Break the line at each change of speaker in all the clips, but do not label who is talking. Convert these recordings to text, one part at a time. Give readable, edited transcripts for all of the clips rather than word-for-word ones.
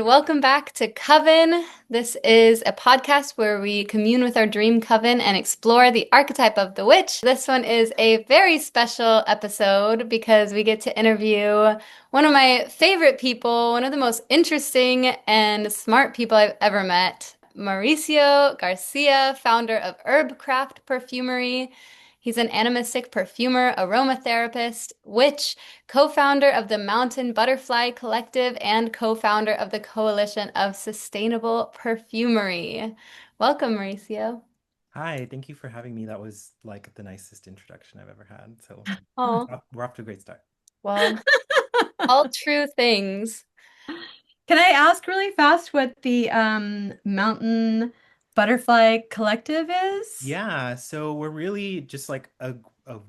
and welcome back to Coven. This is a podcast where we commune with our dream coven and explore the archetype of the witch. This one is a very special episode because we get to interview one of my favorite people, one of the most interesting and smart people I've ever met, Mauricio Garcia, founder of Herbcraft Perfumery. He's an animistic perfumer, aromatherapist, witch, co-founder of the Mountain Butterfly Collective, and co-founder of the Coalition of Sustainable Perfumery. Welcome, Mauricio.
Hi, thank you for having me. That was like the nicest introduction I've ever had. So
Oh,
we're off to a great start.
well, all true things.
Can I ask really fast what the Mountain Butterfly Collective is?
Yeah, so we're really just like a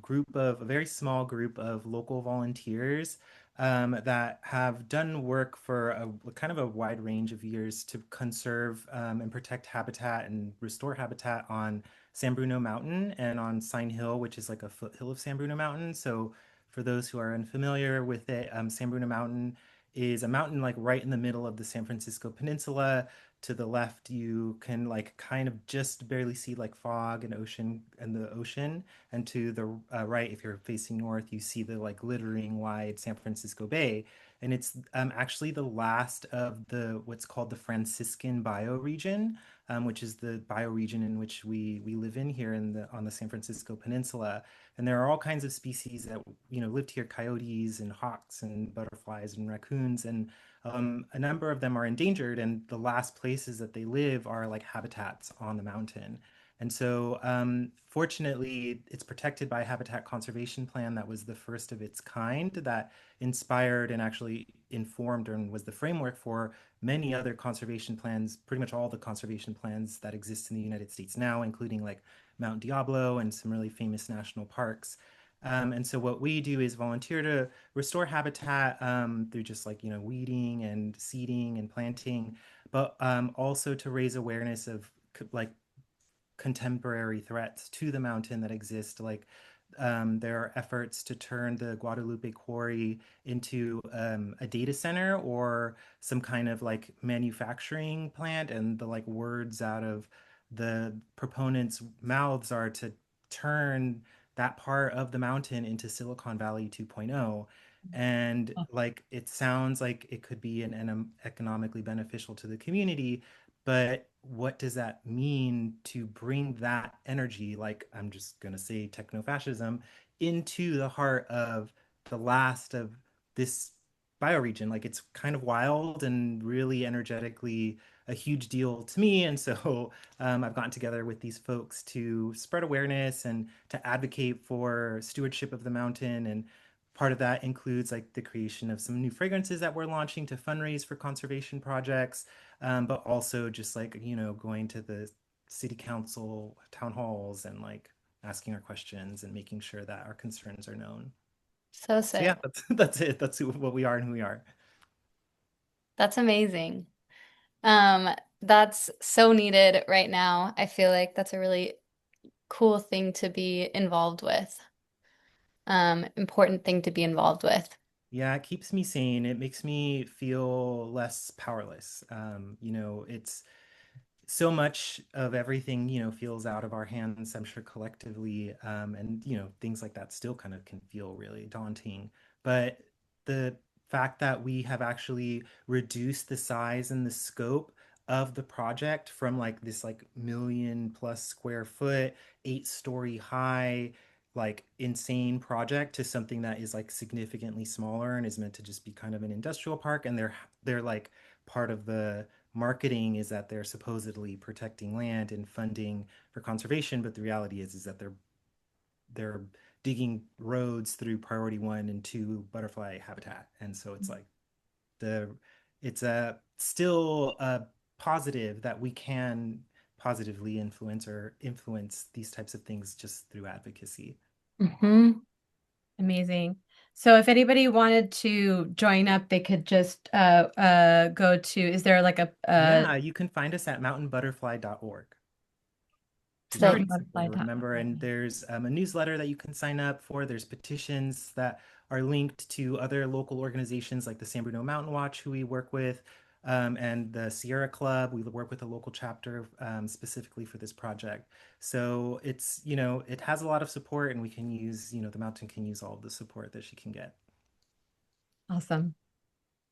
group of a very small group of local volunteers that have done work for a kind of a wide range of years to conserve and protect habitat and restore habitat on San Bruno Mountain and on Sign Hill, which is like a foothill of San Bruno Mountain. So for those who are unfamiliar with it, San Bruno Mountain is a mountain like right in the middle of the San Francisco Peninsula. To the left you can like kind of just barely see like fog and the ocean, and to the right, if you're facing north, you see the like glittering wide San Francisco Bay. And it's actually the last of the what's called the Franciscan bioregion, which is the bioregion in which we live in here in the on the San Francisco Peninsula. And there are all kinds of species that lived here: coyotes and hawks and butterflies and raccoons, and a number of them are endangered, and the last places that they live are like habitats on the mountain. And so, fortunately, it's protected by a habitat conservation plan that was the first of its kind that inspired and actually informed and was the framework for many other conservation plans, pretty much all the conservation plans that exist in the United States now, including like Mount Diablo and some really famous national parks. And so what we do is volunteer to restore habitat through just like, weeding and seeding and planting, but also to raise awareness of like contemporary threats to the mountain that exist. Like there are efforts to turn the Guadalupe Quarry into a data center or some kind of like manufacturing plant, and the like words out of the proponents' mouths are to turn that part of the mountain into Silicon Valley 2.0. And like it sounds like it could be an economically beneficial to the community, but what does that mean to bring that energy, like I'm just going to say techno-fascism, into the heart of the last of this bioregion? Like it's kind of wild and really energetically a huge deal to me. And so I've gotten together with these folks to spread awareness and to advocate for stewardship of the mountain. And part of that includes like the creation of some new fragrances that we're launching to fundraise for conservation projects, but also just like, going to the city council town halls and like asking our questions and making sure that our concerns are known.
So
So
sick.
yeah, that's it. That's what we are and who we are.
That's amazing. Um, that's so needed right now. I feel like that's a really cool thing to be involved with. Important thing to be involved with.
Yeah, it keeps me sane. It makes me feel less powerless. It's so much of everything, feels out of our hands, I'm sure collectively. And, things like that still kind of can feel really daunting. But the fact that we have actually reduced the size and the scope of the project from like this like million plus square foot, 8-story high, like insane project to something that is like significantly smaller and is meant to just be kind of an industrial park. And they're like part of the marketing is that they're supposedly protecting land and funding for conservation, but the reality is that they're digging roads through priority 1 and 2 butterfly habitat. And so it's like the it's a still a positive that we can positively influence these types of things just through advocacy.
Hmm.
Amazing. So if anybody wanted to join up, they could just go to, is there like a
Yeah, you can find us at mountainbutterfly.org. It's
Sick.
pretty simple to remember.
mountainbutterfly.org?
And there's a newsletter that you can sign up for. There's petitions that are linked to other local organizations like the San Bruno Mountain Watch, who we work with. and the Sierra Club. We work with a local chapter specifically for this project. So it's, it has a lot of support, and we can use, the mountain can use all of the support that she can get.
Awesome.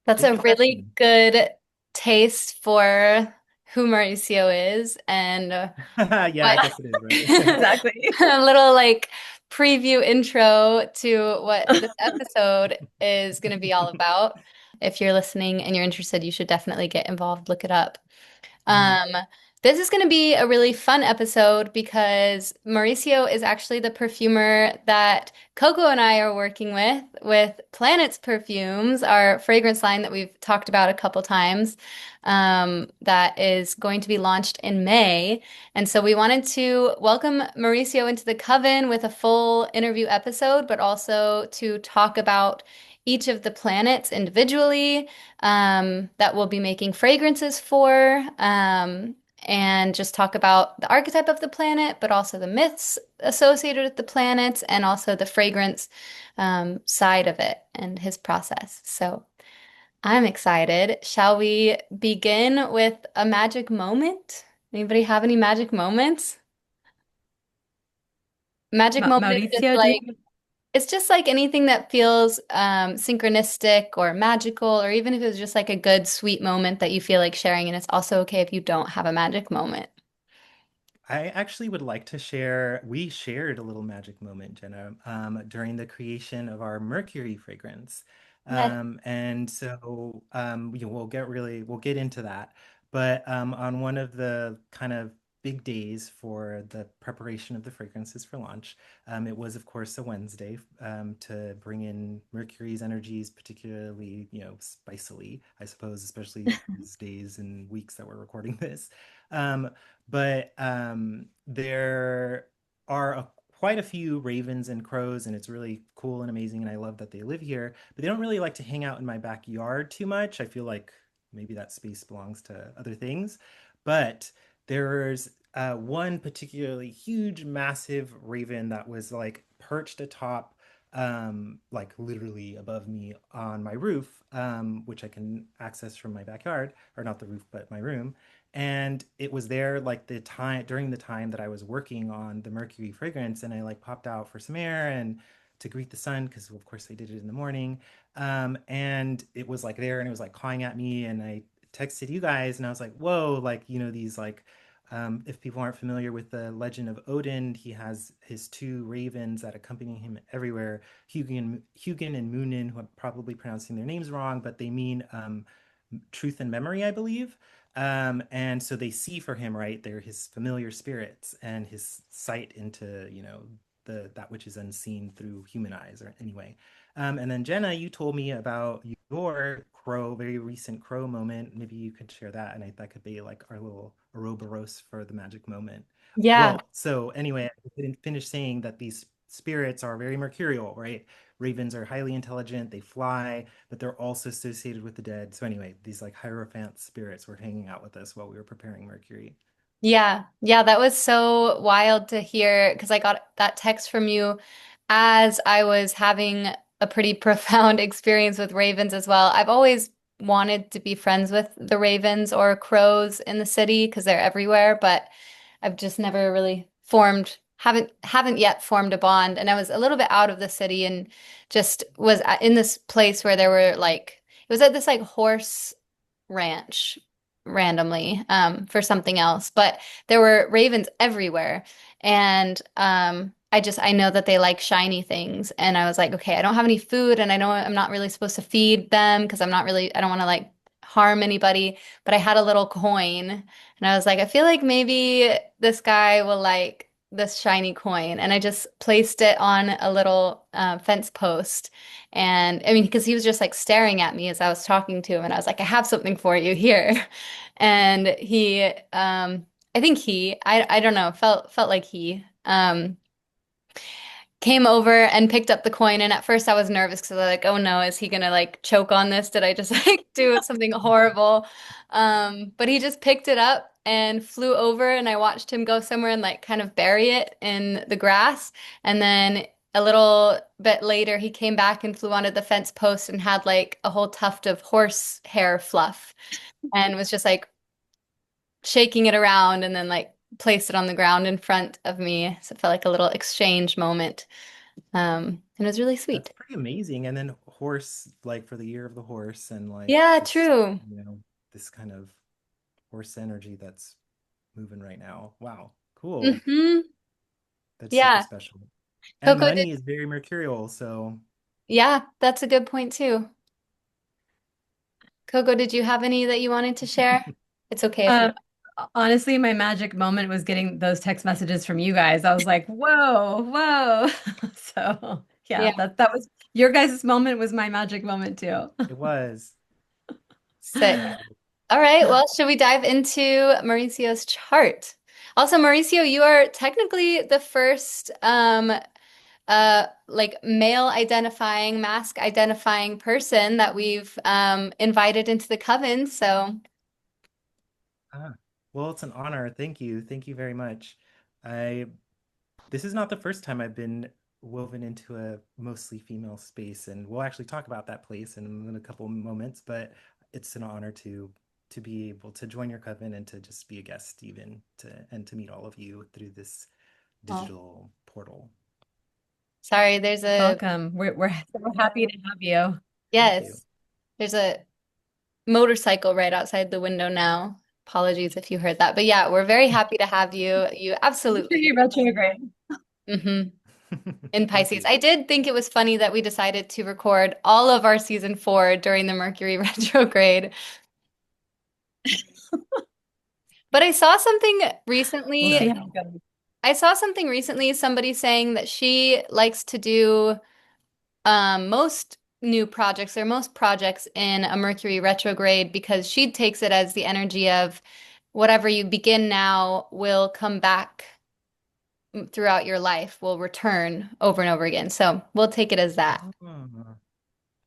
That's
Thank
a
you for
really
asking.
good taste for who Mauricio is and
Yeah, I
what
guess it is, right?
Exactly.
a little like preview intro to what this episode is going to be all about. If you're listening and you're interested, you should definitely get involved, look it up.
Mhm.
Um, this is going to be a really fun episode because Mauricio is actually the perfumer that Coco and I are working with Planets Perfumes, our fragrance line that we've talked about a couple times, that is going to be launched in May. And so we wanted to welcome Mauricio into the coven with a full interview episode, but also to talk about each of the planets individually that we'll be making fragrances for, and just talk about the archetype of the planet, but also the myths associated with the planets, and also the fragrance side of it and his process. So I'm excited. Shall we begin with a magic moment? Anybody have any magic moments? Magic moment is just
Mauricio, do
like
you?
it's just like anything that feels synchronistic or magical, or even if it's just like a good, sweet moment that you feel like sharing. And it's also okay if you don't have a magic moment.
I actually would like to share. We shared a little magic moment, Jenna, during the creation of our Mercury fragrance.
Yes.
And so we'll get into that. But on one of the kind of big days for the preparation of the fragrances for launch, it was, of course, a Wednesday, to bring in Mercury's energies, particularly, spicily, I suppose, especially these days and weeks that we're recording this. Um, but there are quite a few ravens and crows, and it's really cool and amazing. And I love that they live here, but they don't really like to hang out in my backyard too much. I feel like maybe that space belongs to other things. But there's one particularly huge, massive raven that was like perched atop, like literally above me on my roof, which I can access from my backyard, or not the roof, but my room. And it was there like the time during the time that I was working on the Mercury fragrance, and I like popped out for some air and to greet the sun, because of course I did it in the morning. And it was like there, and it was like clawing at me, and I texted you guys, and I was like, whoa, like, these like, if people aren't familiar with the legend of Odin, he has his two ravens that accompany him everywhere, Hugin and Munin, who I'm probably pronouncing their names wrong, but they mean truth and memory, I believe. And so they see for him, right? They're his familiar spirits and his sight into, the that which is unseen through human eyes, or anyway. And then Jenna, you told me about your very recent crow moment. Maybe you could share that, and that could be like our little Ouroboros for the magic moment.
Yeah.
Well, so anyway, I didn't finish saying that these spirits are very mercurial, right? Ravens are highly intelligent, they fly, but they're also associated with the dead. So anyway, these like Hierophant spirits were hanging out with us while we were preparing Mercury.
Yeah. Yeah. That was so wild to hear because I got that text from you as I was having a pretty profound experience with ravens as well. I've always wanted to be friends with the ravens or crows in the city because they're everywhere, but I've just never really haven't yet formed a bond. And I was a little bit out of the city and just was in this place where there were like it was at this like horse ranch randomly for something else, but there were ravens everywhere. And I know that they like shiny things. And I was like, okay, I don't have any food and I know I'm not really supposed to feed them because I don't want to like harm anybody, but I had a little coin and I was like, I feel like maybe this guy will like this shiny coin. And I just placed it on a little fence post. And I mean, because he was just like staring at me as I was talking to him, and I was like, I have something for you here. And I don't know, felt like came over and picked up the coin. And at first I was nervous because I was like, oh no, is he gonna like choke on this? Did I just like do something horrible? But he just picked it up and flew over, and I watched him go somewhere and like kind of bury it in the grass. And then a little bit later, he came back and flew onto the fence post and had like a whole tuft of horse hair fluff and was just like shaking it around and then like placed it on the ground in front of me. So it felt like a little exchange moment. And it was really
That's
sweet.
pretty amazing. And then horse, like for the year of the horse, and like
Yeah,
just,
true.
this kind of horse energy that's moving right now. Wow, cool.
Hmm.
That's super
Yeah.
special. And
Coco did.
money is very mercurial, so
Yeah, that's a good point too. Coco, did you have any that you wanted to share? It's okay if you
Um, Honestly, my magic moment was getting those text messages from you guys. I was like, whoa, whoa. So
don't.
yeah,
Yeah,
that was your guys' moment was my magic moment too.
it was.
sick. All right, well, should we dive into Mauricio's chart? Also, Mauricio, you are technically the first like male identifying, mask identifying person that we've invited into the coven. So
Ah, well, it's an honor. Thank you. Thank you very much. I This is not the first time I've been woven into a mostly female space, and we'll actually talk about that place in a couple of moments, but it's an honor to be able to join your coven and to just be a guest even to meet all of you through this
oh,
digital portal.
sorry, there's a
Welcome. We're so happy to have you.
Thank you.
yes, there's a motorcycle right outside the window now. Apologies if you heard that. But yeah, we're very happy to have you. You absolutely.
Mercury retrograde.
Hmm. In
Thank
Pisces.
you.
I did think it was funny that we decided to record all of our season 4 during the Mercury retrograde. But I saw something
We'll
Yeah,
see
recently.
how it goes.
I saw something recently, somebody saying that she likes to do most new projects or most projects in a Mercury retrograde because she takes it as the energy of whatever you begin now will come back throughout your life, will return over and over again. So we'll take it as that.
oh,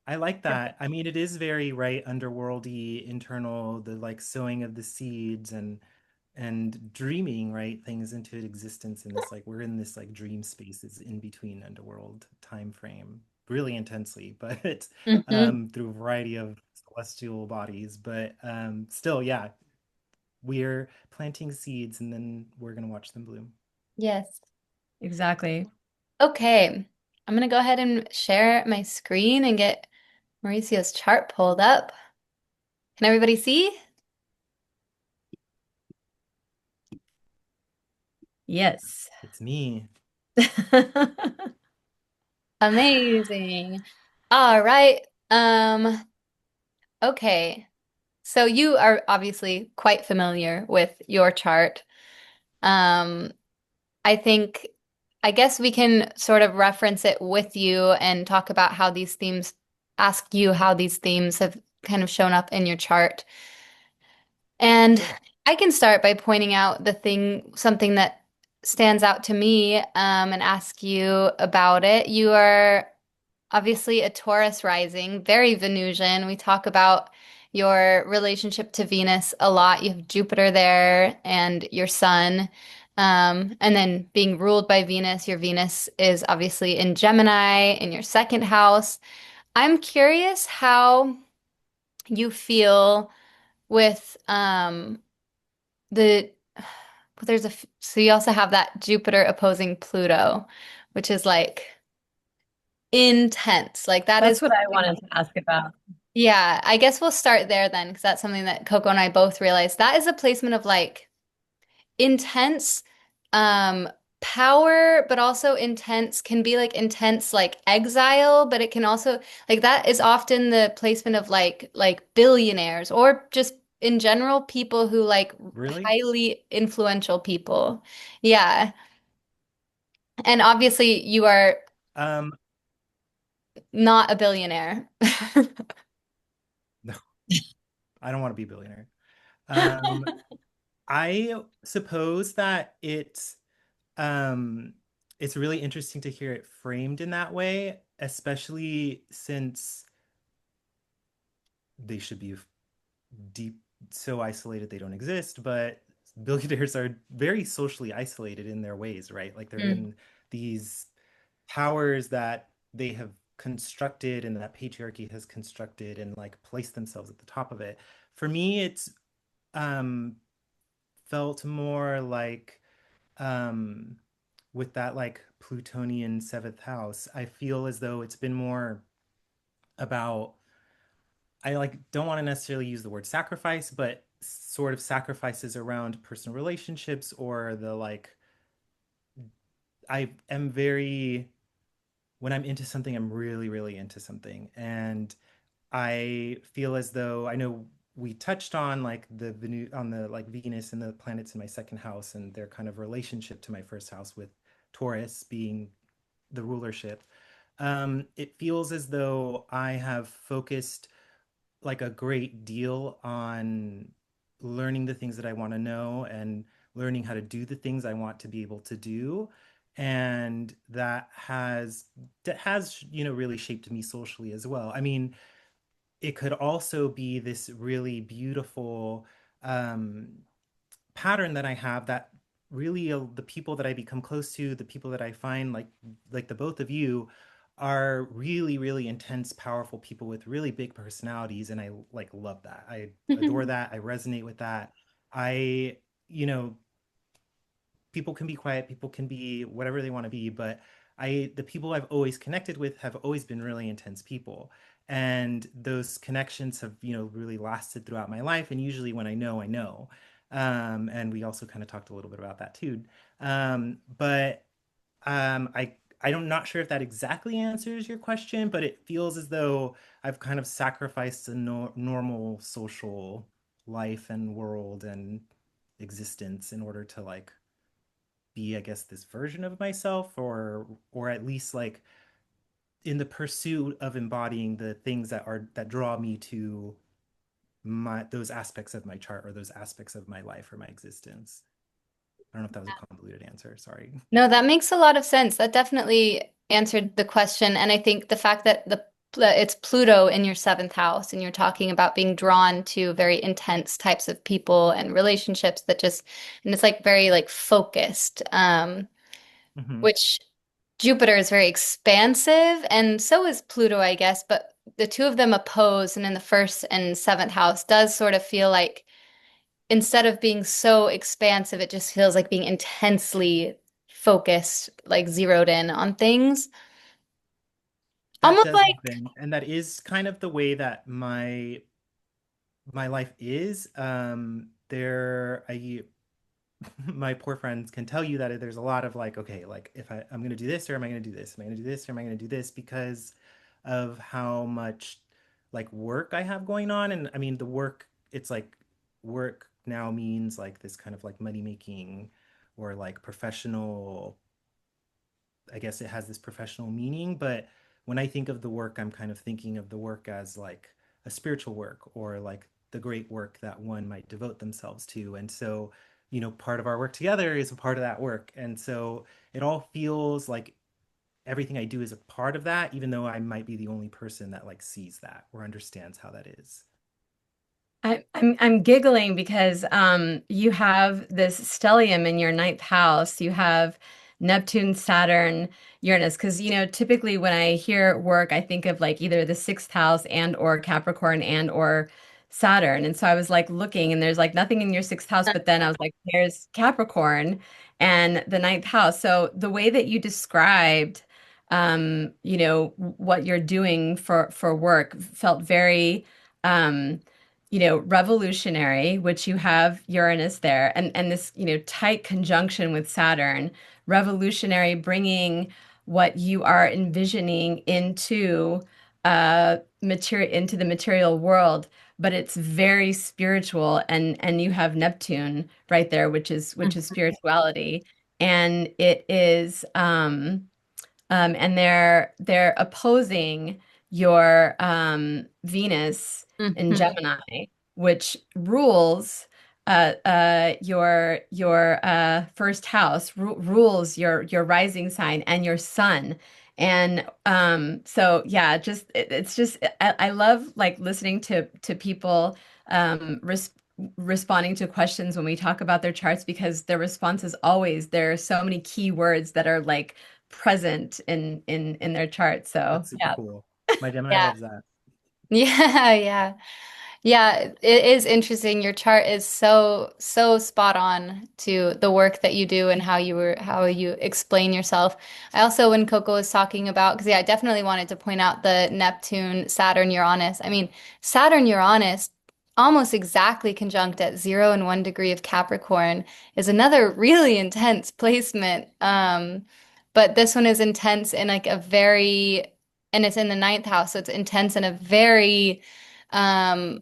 I like that. I mean, it is very right underworldy, internal, the like sowing of the seeds and dreaming right things into existence in this like we're in this like dream spaces in between underworld time frame really intensely, but
Hmm.
through a variety of celestial bodies, but still, yeah, we're planting seeds and then we're gonna watch them bloom.
Yes.
Exactly.
Okay. I'm gonna go ahead and share my screen and get Mauricio's chart pulled up. Can everybody see?
Yes.
It's me.
Amazing. All right. Okay. So you are obviously quite familiar with your chart. Um, I think, I guess we can sort of reference it with you and talk about how these themes, ask you how these themes have kind of shown up in your chart. And
Sure.
I can start by pointing out something that stands out to me, and ask you about it. You are obviously a Taurus rising, very Venusian. We talk about your relationship to Venus a lot. You have Jupiter there and your sun. And then being ruled by Venus, your Venus is obviously in Gemini in your second house. I'm curious how you feel with the but so you also have that Jupiter opposing Pluto, which is like intense. Like that is
That's what I wanted to ask about.
yeah, I guess we'll start there then, because that's something that Coco and I both realized. That is a placement of like intense um power, but also intense can be like intense like exile, but it can also like that is often the placement of like billionaires or just in general people who like
Really?
highly influential people. Yeah. And obviously you are
um
not a billionaire.
no, I don't want to be a billionaire. um I suppose that um it's really interesting to hear it framed in that way, especially since they should be deep so isolated they don't exist, but billionaires are very socially isolated in their ways, right? Like they're
Mm.
in these powers that they have constructed and that patriarchy has constructed and like placed themselves at the top of it. For me, it's um felt more like um with that like Plutonian seventh house, I feel as though it's been more about, I like don't want to necessarily use the word sacrifice, but sort of sacrifices around personal relationships or the like I am very when I'm into something, I'm really, really into something. And I feel as though I know we touched on like on the like Venus and the planets in my second house and their kind of relationship to my first house with Taurus being the rulership. It feels as though I have focused like a great deal on learning the things that I want to know and learning how to do the things I want to be able to do. And that has really shaped me socially as well. I mean, it could also be this really beautiful um, pattern that I have that really the people that I become close to, the people that I find like the both of you are really, really intense, powerful people with really big personalities. And I like love that. I adore that. I resonate with that. I, you know, people can be quiet, people can be whatever they want to be, but the people I've always connected with have always been really intense people. And those connections have, really lasted throughout my life. And usually when I know, I know. And we also kind of talked a little bit about that too. But I'm not sure if that exactly answers your question, but it feels as though I've kind of sacrificed a normal social life and world and existence in order to like be, I guess, this version of myself, or at least like in the pursuit of embodying the things that draw me to my those aspects of my chart or those aspects of my life or my existence. I don't know if that was a convoluted answer. Sorry.
No, that makes a lot of sense. That definitely answered the question. And I think the fact that it's Pluto in your seventh house, and you're talking about being drawn to very intense types of people and relationships that just, and it's like very like focused,
Hmm.
which Jupiter is very expansive, and so is Pluto, I guess. But the two of them oppose, and in the first and seventh house does sort of feel like instead of being so expansive, it just feels like being intensely focused, like zeroed in on things.
That
Almost
does
like,
happen, and that is kind of the way that my life is. There, I my poor friends can tell you that there's a lot of like, okay, like if I'm going to do this or am I going to do this? Am I going to do this or am I going to do this? Because of how much like work I have going on. And I mean, the work, it's like work now means like this kind of like money making or like professional, I guess it has this professional meaning, but when I think of the work, I'm kind of thinking of the work as like a spiritual work or like the great work that one might devote themselves to. And so, part of our work together is a part of that work. And so it all feels like everything I do is a part of that, even though I might be the only person that like sees that or understands how that is.
I'm giggling because you have this stellium in your ninth house. You have Neptune, Saturn, Uranus. Because typically when I hear work, I think of like either the sixth house and or Capricorn and or Saturn. And so I was like looking, and there's like nothing in your sixth house, but then I was like, there's Capricorn and the ninth house. So the way that you described, what you're doing for work felt very revolutionary, which you have Uranus there, and this, tight conjunction with Saturn, revolutionary, bringing what you are envisioning into the material world, but it's very spiritual, and you have Neptune right there, which is spirituality, and it is and they're opposing your Venus in
mhm.
Gemini, which rules your first house, rules your rising sign and your sun. And so yeah, it's just I love like listening to people responding to questions when we talk about their charts, because their response is always, there are so many key words that are like present in their chart. So
That's super
yeah.
cool. My Gemini
Yeah.
loves that.
Yeah, yeah. Yeah, it is interesting. Your chart is so spot on to the work that you do and how you explain yourself. I also, when Coco was talking about, because yeah, I definitely wanted to point out the Neptune, Saturn, Uranus. I mean, Saturn, Uranus, almost exactly conjunct at 0 and 1 degree of Capricorn is another really intense placement. But this one is intense in like a very, and it's in the ninth house, so it's intense in a very um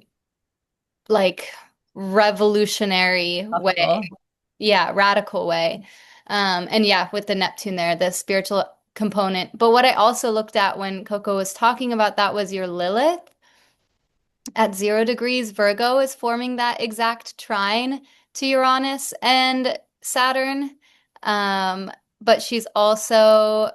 like revolutionary way.
Thoughtful.
Yeah, radical way. And yeah, with the Neptune there, the spiritual component. But what I also looked at when Coco was talking about that was your Lilith at 0 degrees. Virgo is forming that exact trine to Uranus and Saturn. Um, but she's also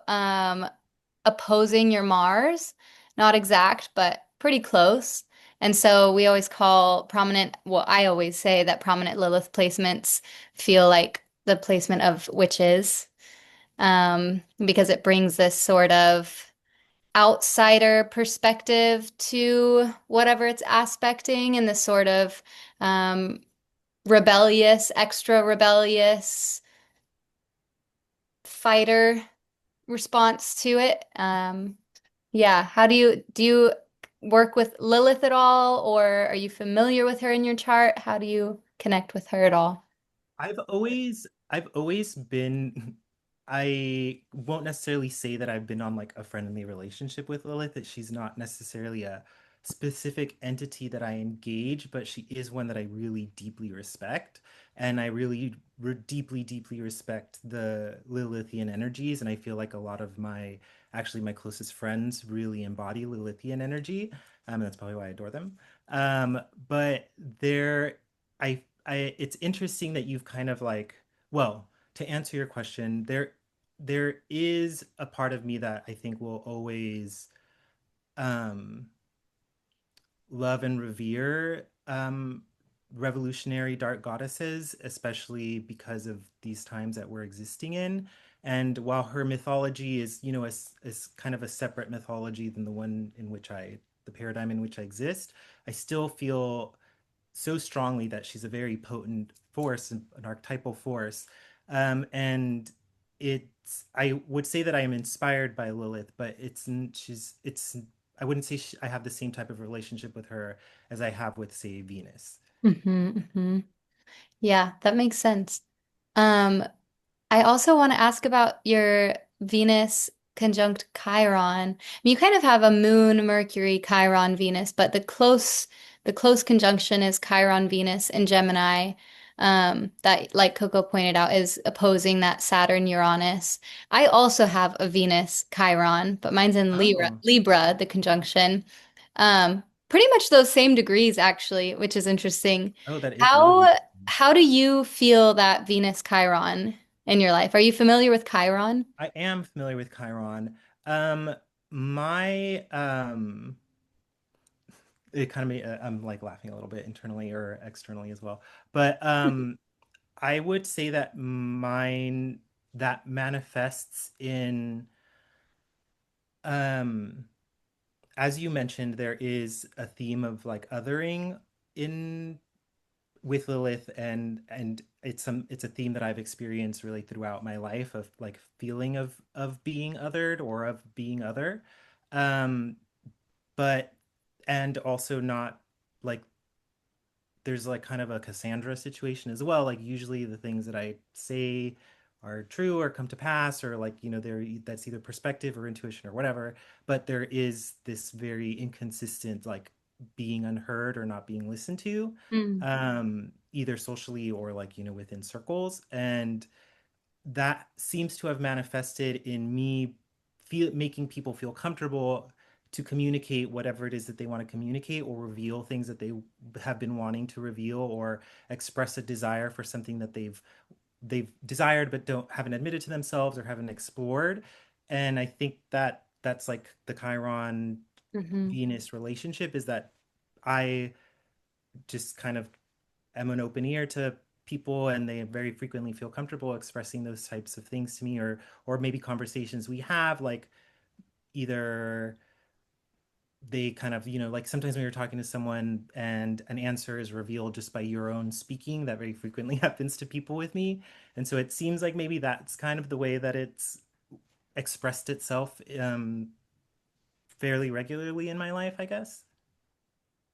opposing your Mars. Not exact, but pretty close. And so we always call prominent, well, I always say that prominent Lilith placements feel like the placement of witches, because it brings this sort of outsider perspective to whatever it's aspecting and this sort of um, rebellious, extra rebellious fighter response to it. Yeah, how do you work with Lilith at all, or are you familiar with her in your chart? How do you connect with her at all?
I've always been I won't necessarily say that I've been on like a friendly relationship with Lilith, that she's not necessarily a specific entity that I engage, but she is one that I really deeply respect. And I really deeply respect the Lilithian energies. And I feel like a lot of my closest friends really embody Lilithian energy. And that's probably why I adore them. But there, it's interesting that you've kind of like, well, to answer your question, there is a part of me that I think will always um love and revere revolutionary dark goddesses, especially because of these times that we're existing in. And while her mythology is, is kind of a separate mythology than the paradigm in which I exist, I still feel so strongly that she's a very potent force, an archetypal force. And I would say that I am inspired by Lilith, but I wouldn't say I have the same type of relationship with her as I have with, say, Venus.
Hmm. Yeah, that makes sense. Um, I also want to ask about your Venus conjunct Chiron. I mean, you kind of have a Moon, Mercury, Chiron, Venus, but the close conjunction is Chiron, Venus, and Gemini. That, like Coco pointed out, is opposing that Saturn, Uranus. I also have a Venus Chiron, but mine's in
Oh,
Libra, the conjunction. Pretty much those same degrees, actually, which is interesting.
oh, that is really
How
interesting.
how do you feel that Venus Chiron in your life? Are you familiar with Chiron?
I am familiar with Chiron. Um, my it kind of made, I'm like laughing a little bit internally or externally as well. But I would say that mine that manifests in um as you mentioned, there is a theme of like othering in with Lilith, and it's a theme that I've experienced really throughout my life, of like feeling of being othered or of being other. Um but and also not like there's like kind of a Cassandra situation as well. Like usually the things that I say are true or come to pass, or like, that's either perspective or intuition or whatever. But there is this very inconsistent, like being unheard or not being listened to,
Mm.
either socially or like, within circles. And that seems to have manifested in me making people feel comfortable to communicate whatever it is that they want to communicate, or reveal things that they have been wanting to reveal, or express a desire for something that they've desired but don't haven't admitted to themselves or haven't explored. And I think that that's like the Chiron
Hmm.
Venus relationship, is that I just kind of am an open ear to people, and they very frequently feel comfortable expressing those types of things to me, or maybe conversations we have, like either they kind of, like sometimes when you're talking to someone and an answer is revealed just by your own speaking, that very frequently happens to people with me. And so it seems like maybe that's kind of the way that it's expressed itself fairly regularly in my life, I guess.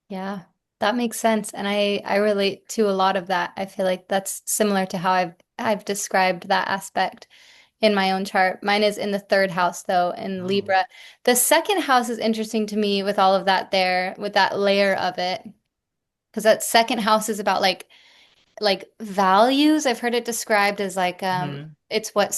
Yeah, that makes sense. And I relate to a lot of that. I feel like that's similar to how I've described that aspect in my own chart. Mine is in the third house though, in
Oh.
Libra. The second house is interesting to me with all of that there, with that layer of it. Because that second house is about like values. I've heard it described as like
Hmm.
it's what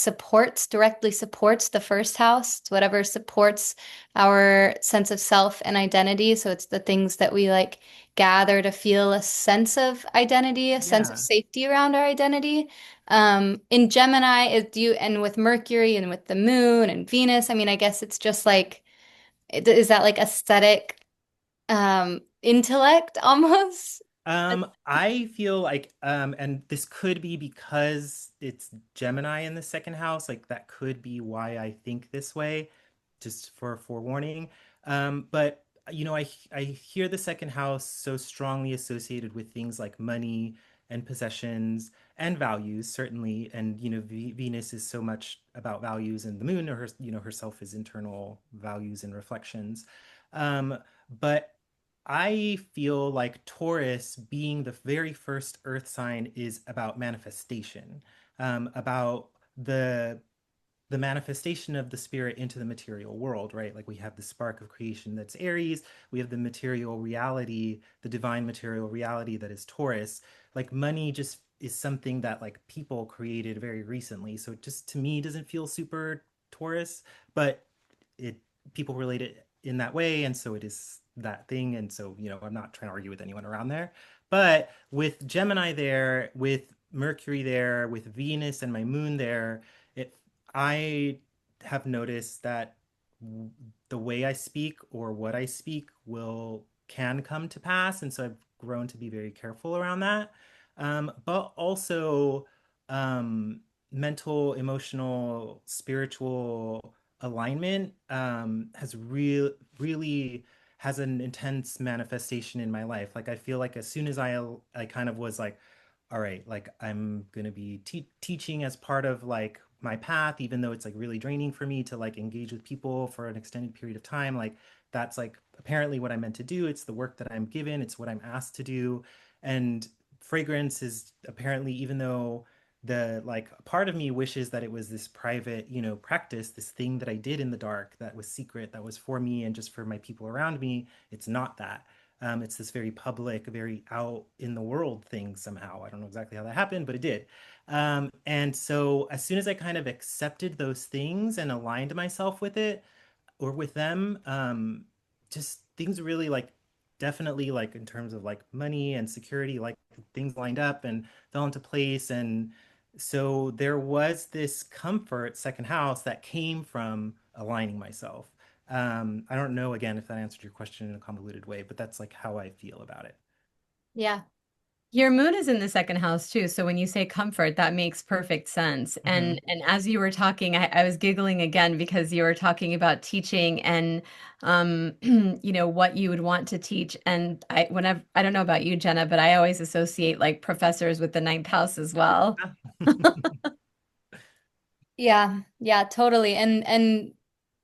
directly supports the first house. It's whatever supports our sense of self and identity. So it's the things that we like gather to feel a sense of identity, a sense of
Yeah.
safety around our identity. In Gemini is do you and with Mercury and with the moon and Venus, I mean, I guess it's just like is that like aesthetic intellect almost?
I feel like, and this could be because it's Gemini in the second house, like that could be why I think this way, just for forewarning. But I hear the second house so strongly associated with things like money and possessions and values, certainly. And Venus is so much about values, and the moon, or herself, is internal values and reflections. But I feel like Taurus, being the very first Earth sign, is about manifestation, about the manifestation of the spirit into the material world, right? Like we have the spark of creation that's Aries, we have the material reality, the divine material reality that is Taurus. Like money just is something that like people created very recently. So it just to me doesn't feel super Taurus, but it people relate it in that way, and so it is that thing. And so, I'm not trying to argue with anyone around there. But with Gemini there, with Mercury there, with Venus and my moon there, it I have noticed that the way I speak or what I speak will can come to pass, and so I've grown to be very careful around that. But also, mental, emotional, spiritual alignment really has an intense manifestation in my life. Like I feel like as soon as I kind of was like, all right, like I'm gonna be teaching as part of like my path, even though it's like really draining for me to like engage with people for an extended period of time. Like that's like apparently what I'm meant to do. It's the work that I'm given. It's what I'm asked to do. And fragrance is apparently, even though the like part of me wishes that it was this private, practice, this thing that I did in the dark that was secret, that was for me and just for my people around me. It's not that. It's this very public, very out in the world thing somehow. I don't know exactly how that happened, but it did. And so as soon as I kind of accepted those things and aligned myself with it or with them, just things really like definitely like in terms of like money and security, like things lined up and fell into place. And so there was this comfort, second house, that came from aligning myself. I don't know again if that answered your question in a convoluted way, but that's like how I feel about it.
Yeah.
Your moon is in the second house too, so when you say comfort, that makes perfect sense.
Hmm.
And as you were talking, I was giggling again because you were talking about teaching and what you would want to teach. And I don't know about you, Jenna, but I always associate like professors with the ninth house as well.
Yeah, yeah, totally. And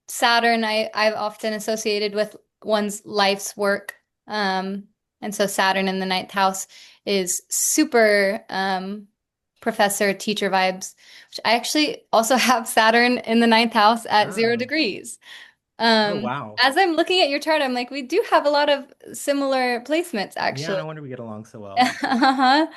Saturn I've often associated with one's life's work. And so Saturn in the ninth house is super professor teacher vibes, which I actually also have Saturn in the ninth house at zero
Oh,
degrees.
oh
Um,
wow.
as I'm looking at your chart, I'm like, we do have a lot of similar placements
Yeah,
actually.
no wonder we get along so well.
Uh-huh.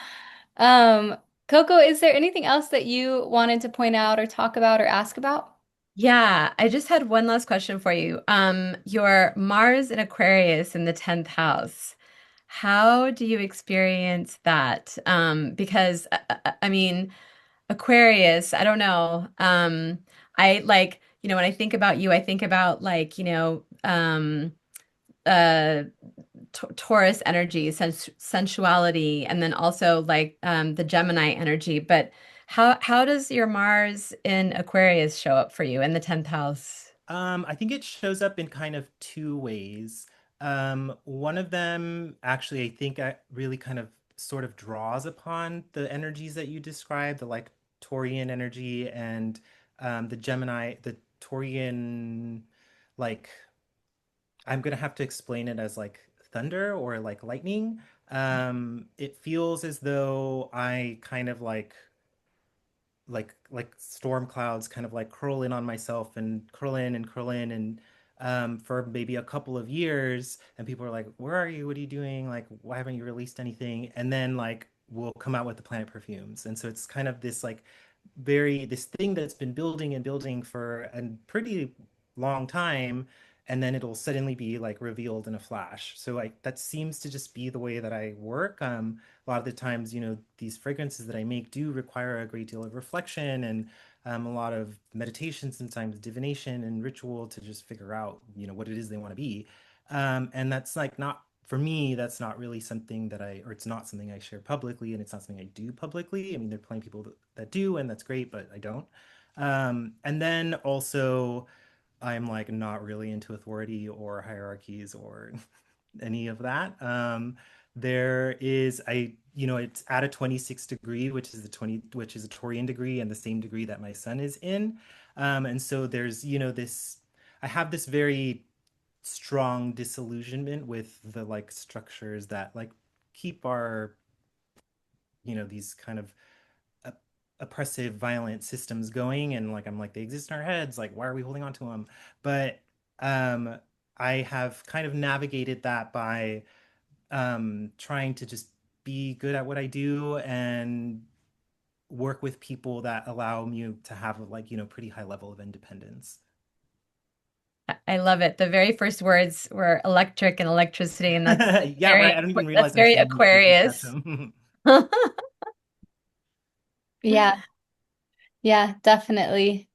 Um, Coco, is there anything else that you wanted to point out or talk about or ask about?
Yeah, I just had one last question for you. Your Mars in Aquarius in the 10th house. How do you experience that? Because I mean, Aquarius, I don't know. I like, when I think about you, I think about like, uh Taurus energy, sensuality, and then also like the Gemini energy. But how does your Mars in Aquarius show up for you in the 10th house?
I think it shows up in kind of two ways. One of them, actually, I think I really kind of sort of draws upon the energies that you described, the like Taurian energy and the Gemini, the Taurian, like, I'm gonna have to explain it as like thunder or like lightning. It feels as though I kind of like storm clouds kind of like curl in on myself and curl in and curl in and for maybe a couple of years and people are like, where are you, what are you doing, like why haven't you released anything, and then like we'll come out with the Planet Perfumes, and so it's kind of this like very this thing that's been building and building for a pretty long time, and then it'll suddenly be like revealed in a flash. So like that seems to just be the way that I work. A lot of the times, these fragrances that I make do require a great deal of reflection and a lot of meditation, sometimes divination and ritual to just figure out, what it is they want to be. And that's like not for me, that's not really something that or it's not something I share publicly, and it's not something I do publicly. I mean, there are plenty of people that do, and that's great, but I don't. And then also, I'm like not really into authority or hierarchies or any of that. There is it's at a 26 degree, which is which is a Taurian degree and the same degree that my sun is in. And so there's, this, I have this very strong disillusionment with the like structures that like keep our, these kind of oppressive, violent systems going. And like, I'm like, they exist in our heads. Like, why are we holding on to them? But um, I have kind of navigated that by trying to just be good at what I do and work with people that allow me to have like, pretty high level of independence.
I love it. The very first words were electric and electricity, and
Yeah, right. I don't even
that's
realize I'm
very
saying it with that
Aquarius.
tone.
Yeah, yeah, definitely.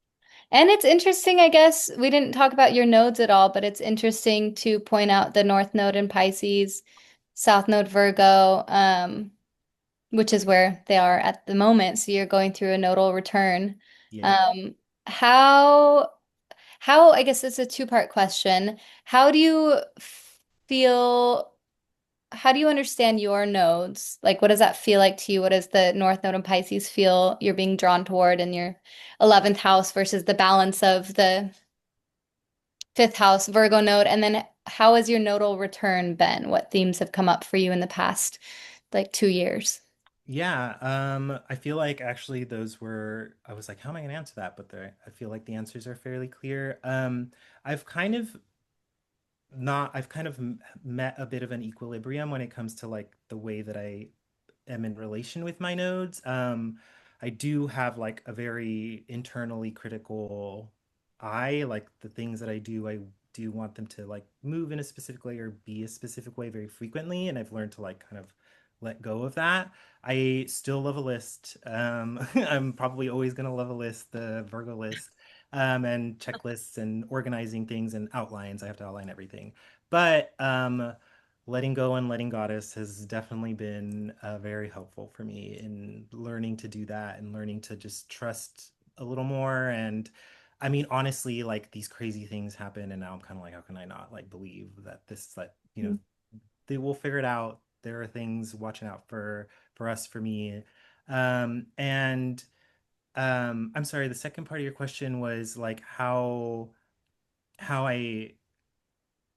And it's interesting, I guess, we didn't talk about your nodes at all, but it's interesting to point out the North Node in Pisces, South Node Virgo, which is where they are at the moment. So you're going through a nodal return.
Yeah.
Um, how how, I guess it's a two-part question. How do you feel, how do you understand your nodes? Like, what does that feel like to you? What does the North Node in Pisces feel you're being drawn toward in your 11th house versus the balance of the fifth house Virgo node? And then how has your nodal return been? What themes have come up for you in the past like 2 years?
Yeah, I feel like actually those were, I was like, how am I going to answer that? But I feel like the answers are fairly clear. I've kind of I've kind of met a bit of an equilibrium when it comes to like the way that I am in relation with my nodes. I do have like a very internally critical eye. Like the things that I do want them to like move in a specific way or be a specific way very frequently. And I've learned to like kind of let go of that. I still love a list. I'm probably always going to love a list, the Virgo list, and checklists and organizing things and outlines. I have to outline everything. But letting go and letting goddess has definitely been very helpful for me in learning to do that and learning to just trust a little more. And I mean, honestly, like these crazy things happen, and now I'm kind of like, how can I not like believe that they will figure it out. There are things watching out for us, for me. And I'm sorry, the second part of your question was like how I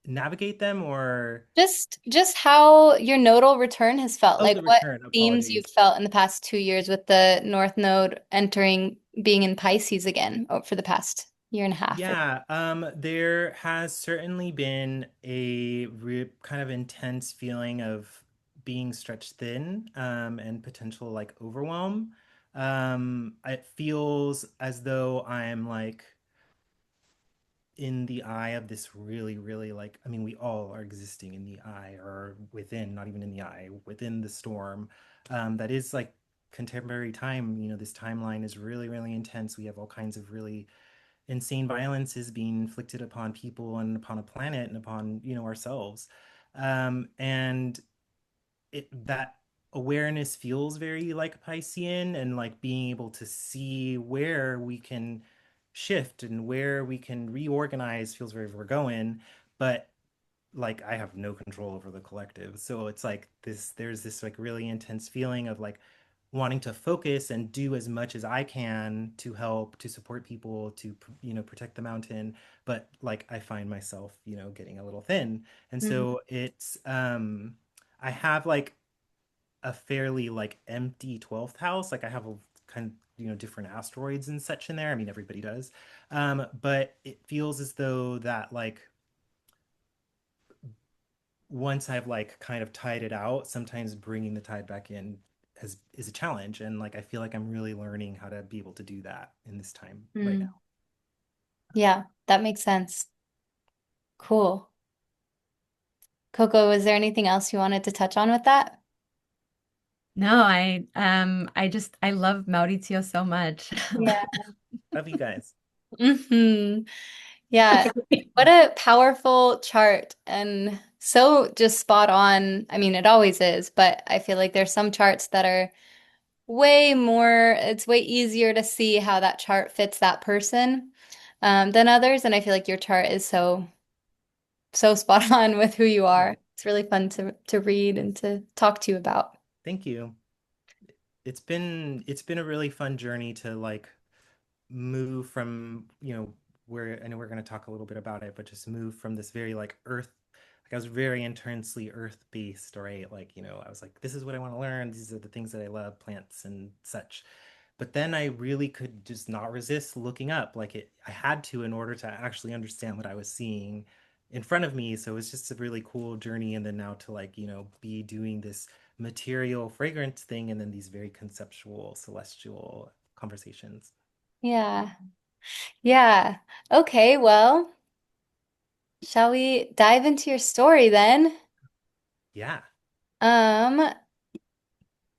navigate them, or
Just how your nodal return has felt.
oh,
Like
the
what
return.
themes you've
Apologies.
felt in the past 2 years with the North Node entering being in Pisces again for the past year and a half. Or
Yeah, there has certainly been a kind of intense feeling of being stretched thin, and potential like overwhelm. It feels as though I'm like in the eye of this really, really like, I mean, we all are existing in the eye or within, not even in the eye, within the storm. That is like contemporary time. This timeline is really, really intense. We have all kinds of really insane violence is being inflicted upon people and upon a planet and upon, ourselves. And that awareness feels very like Piscean, and like being able to see where we can shift and where we can reorganize feels very Virgoan, but like I have no control over the collective. So it's like there's this like really intense feeling of like wanting to focus and do as much as I can to help, to support people, to, protect the mountain. But like I find myself, getting a little thin. And
Mm.
so I have like a fairly like empty 12th house. Like I have a kind of, different asteroids and such in there. I mean, everybody does. But it feels as though that like once I've like kind of tied it out, sometimes bringing the tide back in is a challenge. And like I feel like I'm really learning how to be able to do that in this time right
Mm.
now.
Yeah, that makes sense. Cool. Coco, was there anything else you wanted to touch on with that?
No, I love Mauricio so much.
Yeah.
Love you guys.
Yeah. What a powerful chart and so just spot on. I mean, it always is, but I feel like there's some charts that are it's way easier to see how that chart fits that person than others. And I feel like your chart is so spot on with who you
Oh,
are. It's really fun to read and to talk to you about.
thank you. It's been a really fun journey to like move from, where I know we're going to talk a little bit about it, but just move from this very like earth, like I was very intensely earth based, right? Like, I was like, this is what I want to learn. These are the things that I love, plants and such. But then I really could just not resist looking up. I had to in order to actually understand what I was seeing in front of me. So it was just a really cool journey. And then now to like, be doing this material fragrance thing and then these very conceptual celestial conversations.
Yeah. Yeah. Okay, well, shall we dive into your story then?
Yeah.
Um,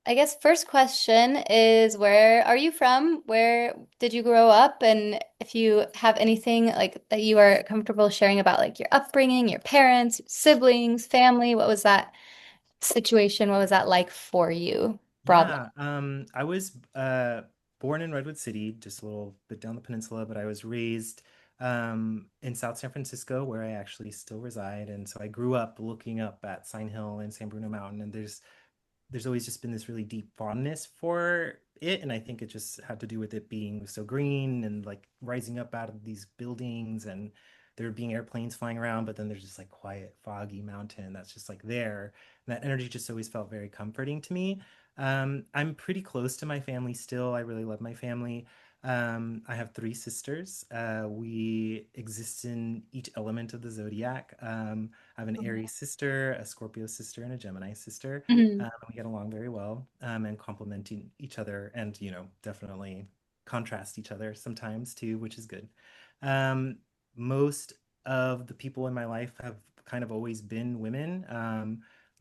I guess first question is where are you from? Where did you grow up? And if you have anything like that you are comfortable sharing about like your upbringing, your parents, siblings, family, what was that situation? What was that like for you broadly?
Yeah, I was born in Redwood City, just a little bit down the peninsula, but I was raised in South San Francisco, where I actually still reside. And so I grew up looking up at Sign Hill and San Bruno Mountain, and there's always just been this really deep fondness for it. And I think it just had to do with it being so green and like rising up out of these buildings and there being airplanes flying around, but then there's just like quiet, foggy mountain that's just like there. And that energy just always felt very comforting to me. I'm pretty close to my family still. I really love my family. I have three sisters. We exist in each element of the zodiac. I have an Aries sister, a Scorpio sister, and a Gemini sister.
Mhm.
We get along very well, and complementing each other, and definitely contrast each other sometimes too, which is good. Um, Most of the people in my life have kind of always been women.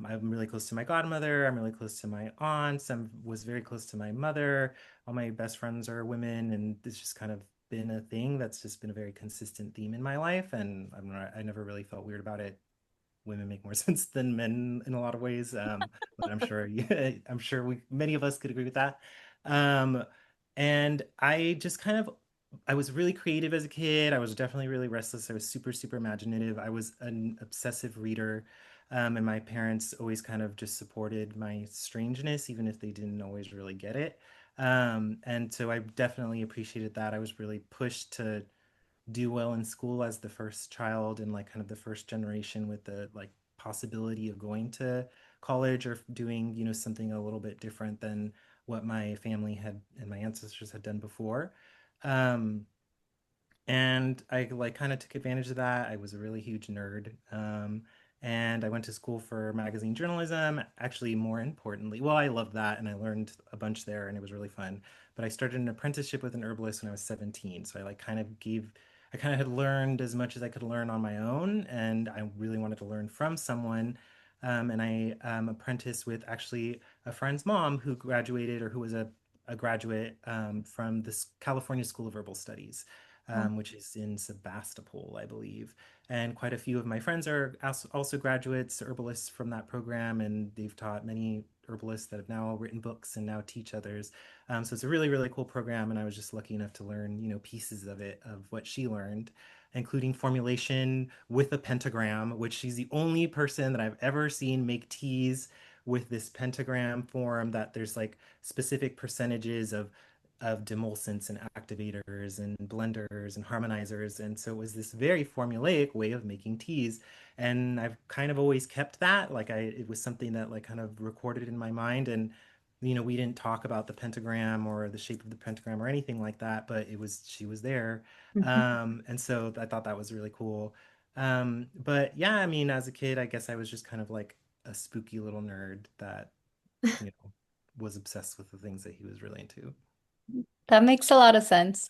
I'm really close to my godmother. I'm really close to my aunts. I was very close to my mother. All my best friends are women, and it's just kind of been a thing that's just been a very consistent theme in my life. And I never really felt weird about it. Women make more sense than men in a lot of ways. But I'm sure I'm sure many of us could agree with that. Um, and I just kind of I was really creative as a kid. I was definitely really restless. I was super, super imaginative. I was an obsessive reader. And my parents always kind of just supported my strangeness, even if they didn't always really get it. And so I definitely appreciated that. I was really pushed to do well in school as the first child and like kind of the first generation with the like possibility of going to college or doing something a little bit different than what my family had and my ancestors had done before. um, and I like kind of took advantage of that. I was a really huge nerd. And I went to school for magazine journalism. Actually, more importantly, well, I loved that and I learned a bunch there and it was really fun. But I started an apprenticeship with an herbalist when I was 17. So I kind of had learned as much as I could learn on my own. And I really wanted to learn from someone. And I apprenticed with actually a friend's mom who graduated or who was a graduate from this California School of Herbal Studies. which is in Sebastopol, I believe. And quite a few of my friends are also graduates, herbalists from that program, and they've taught many herbalists that have now written books and now teach others. So it's a really, really cool program, and I was just lucky enough to learn, pieces of it, of what she learned, including formulation with a pentagram, which she's the only person that I've ever seen make teas with this pentagram form, that there's like specific percentages of demulcents and activators and blenders and harmonizers. And so it was this very formulaic way of making teas. And I've kind of always kept that. It was something that like kind of recorded in my mind. And, we didn't talk about the pentagram or the shape of the pentagram or anything like that, but she was there. And so I thought that was really cool. But yeah, I mean, as a kid, I guess I was just kind of like a spooky little nerd that, you know, was obsessed with the things that he was really into.
That makes a lot of sense.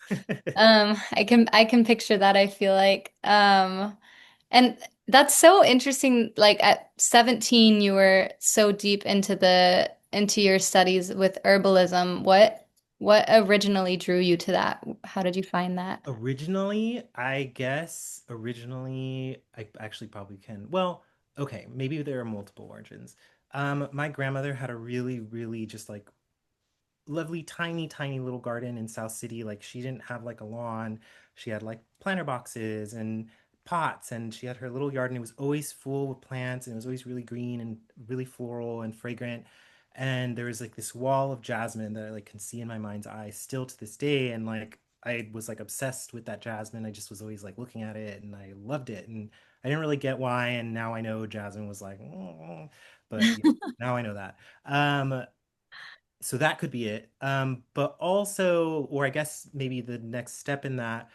I can picture that, I feel like. And that's so interesting. Like at 17, you were so deep into your studies with herbalism. What originally drew you to that? How did you find that?
Originally, I actually probably can. Well, okay, maybe there are multiple origins. My grandmother had a really, really just like lovely tiny tiny little garden in South City. Like she didn't have like a lawn. She had like planter boxes and pots, and she had her little yard, and it was always full with plants, and it was always really green and really floral and fragrant. And there was like this wall of jasmine that I like can see in my mind's eye still to this day. And like I was like obsessed with that jasmine. I just was always like looking at it, and I loved it. And I didn't really get why, and now I know jasmine was like, "Mm," but yeah, now I know that. So that could be it. But also, or I guess maybe the next step in that,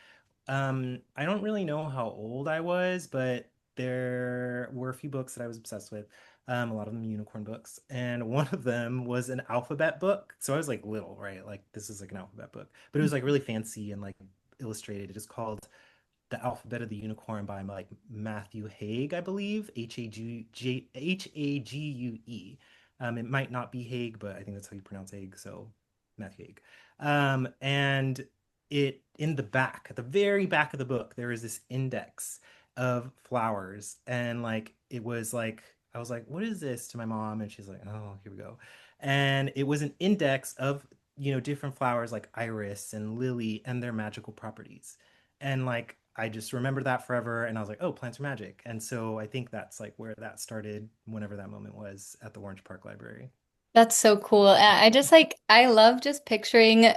I don't really know how old I was, but there were a few books that I was obsessed with. A lot of them unicorn books, and one of them was an alphabet book. So I was like little, right? Like this is like an alphabet book, but it was like really fancy and like illustrated. It is called The Alphabet of the Unicorn by like Matthew Hague, I believe. Hague. It might not be Hague, but I think that's how you pronounce Hague. So Matthew Hague. And it in the back, at the very back of the book, there is this index of flowers. And like it was like I was like, what is this to my mom? And she's like, oh, here we go. And it was an index of, different flowers like iris and lily and their magical properties. And like I just remembered that forever, and I was like, oh, plants are magic. And so I think that's like where that started, whenever that moment was at the Orange Park Library.
That's so cool. And I just like I love just picturing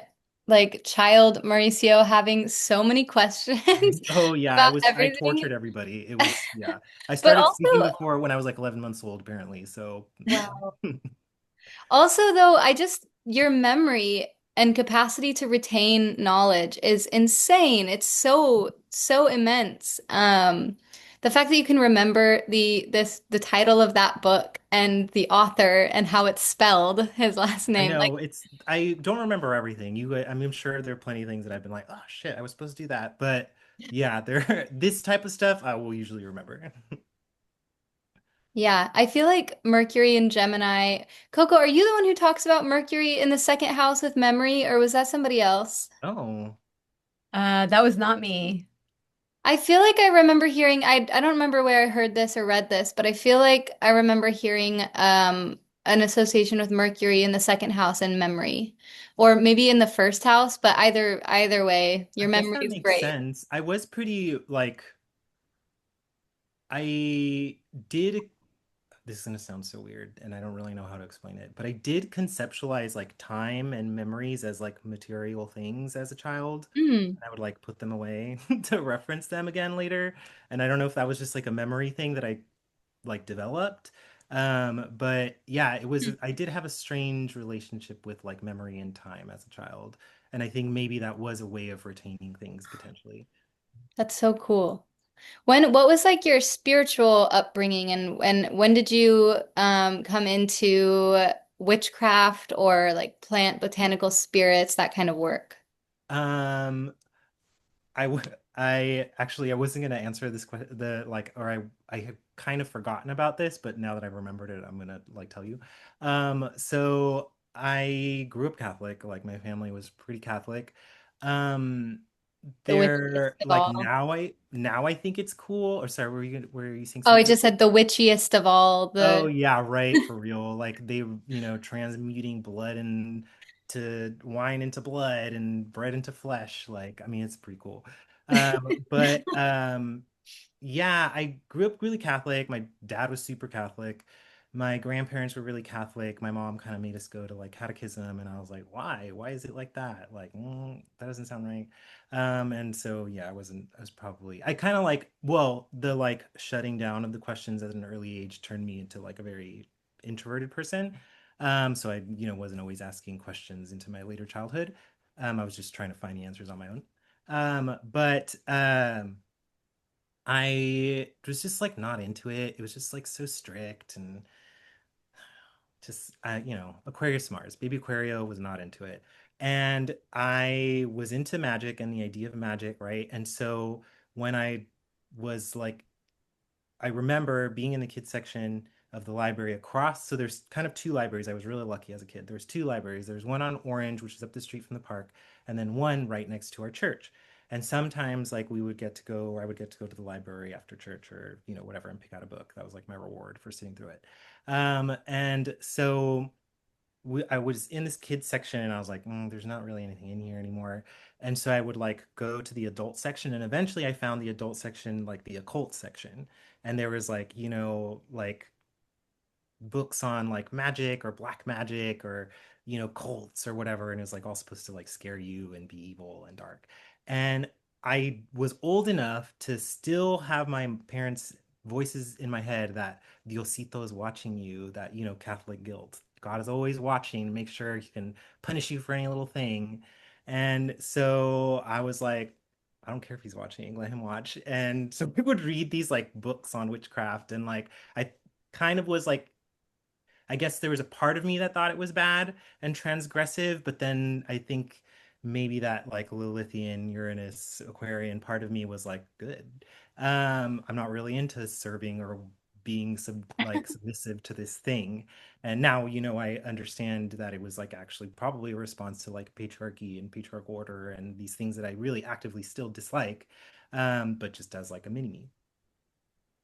like child Mauricio having so many questions
Oh yeah,
about
I
everything.
tortured everybody. It was, yeah. I
But
started speaking
also,
before when I was like 11 months old, apparently. So yeah.
wow. Also, though, your memory and capacity to retain knowledge is insane. It's so immense. The fact that you can remember the title of that book and the author and how it's spelled, his last
I
name, like
know I don't remember everything. I'm sure there are plenty of things that I've been like, oh shit, I was supposed to do that. But yeah, this type of stuff I will usually remember.
yeah, I feel like Mercury and Gemini. Coco, are you the one who talks about Mercury in the second house with memory, or was that somebody else?
Oh.
That was not me.
I feel like I remember hearing, I don't remember where I heard this or read this, but I feel like I remember hearing an association with Mercury in the second house and memory. Or maybe in the first house, but either way,
I
your
guess
memory
that
is
makes
great.
sense. I was pretty like I did this is gonna sound so weird, and I don't really know how to explain it, but I did conceptualize like time and memories as like material things as a child.
Mm.
And I would like put them away to reference them again later. And I don't know if that was just like a memory thing that I like developed. But yeah, I did have a strange relationship with like memory and time as a child. And I think maybe that was a way of retaining things potentially.
That's so cool. What was like your spiritual upbringing and when did you come into witchcraft or like plant botanical spirits, that kind of work?
Um, I actually I wasn't gonna answer this question the like or I had kind of forgotten about this, but now that I've remembered it, I'm gonna like tell you. So I grew up Catholic, like my family was pretty Catholic. Um
The witchiest
They're
of
like
all.
now I think it's cool. Or sorry, were you saying
Oh, I
something?
just said the witchiest of all
Oh
the.
yeah, right, for real. Like they, transmuting blood and to wine into blood and bread into flesh. Like, I mean, it's pretty cool. But yeah, I grew up really Catholic. My dad was super Catholic. My grandparents were really Catholic. My mom kind of made us go to like catechism, and I was like, why? Why is it like that? Like, that doesn't sound right. And so yeah, I was probably I kind of like, well, the like shutting down of the questions at an early age turned me into like a very introverted person. So I, wasn't always asking questions into my later childhood. I was just trying to find the answers on my own. But I was just like not into it. It was just like so strict and just Aquarius Mars, baby Aquario was not into it. And I was into magic and the idea of magic, right? And so when I was like I remember being in the kids section of the library across. So there's kind of two libraries. I was really lucky as a kid. There's two libraries. There's one on Orange, which is up the street from the park, and then one right next to our church. And sometimes like we would get to go, or I would get to go to the library after church or, whatever, and pick out a book. That was like my reward for sitting through it. And so I was in this kids section and I was like, there's not really anything in here anymore. And so I would like go to the adult section and eventually I found the adult section, like the occult section. And there was like, like books on like magic or black magic or cults or whatever, and it was like all supposed to like scare you and be evil and dark. And I was old enough to still have my parents voices in my head that Diosito is watching you, that Catholic guilt, God is always watching, make sure he can punish you for any little thing. And so I was like, I don't care if he's watching, let him watch. And so we would read these like books on witchcraft, and like I kind of was like, I guess there was a part of me that thought it was bad and transgressive, but then I think maybe that like Lilithian, Uranus, Aquarian part of me was like, good. I'm not really into serving or being submissive to this thing. And now, I understand that it was like actually probably a response to like patriarchy and patriarchal order and these things that I really actively still dislike, but just as like a mini me.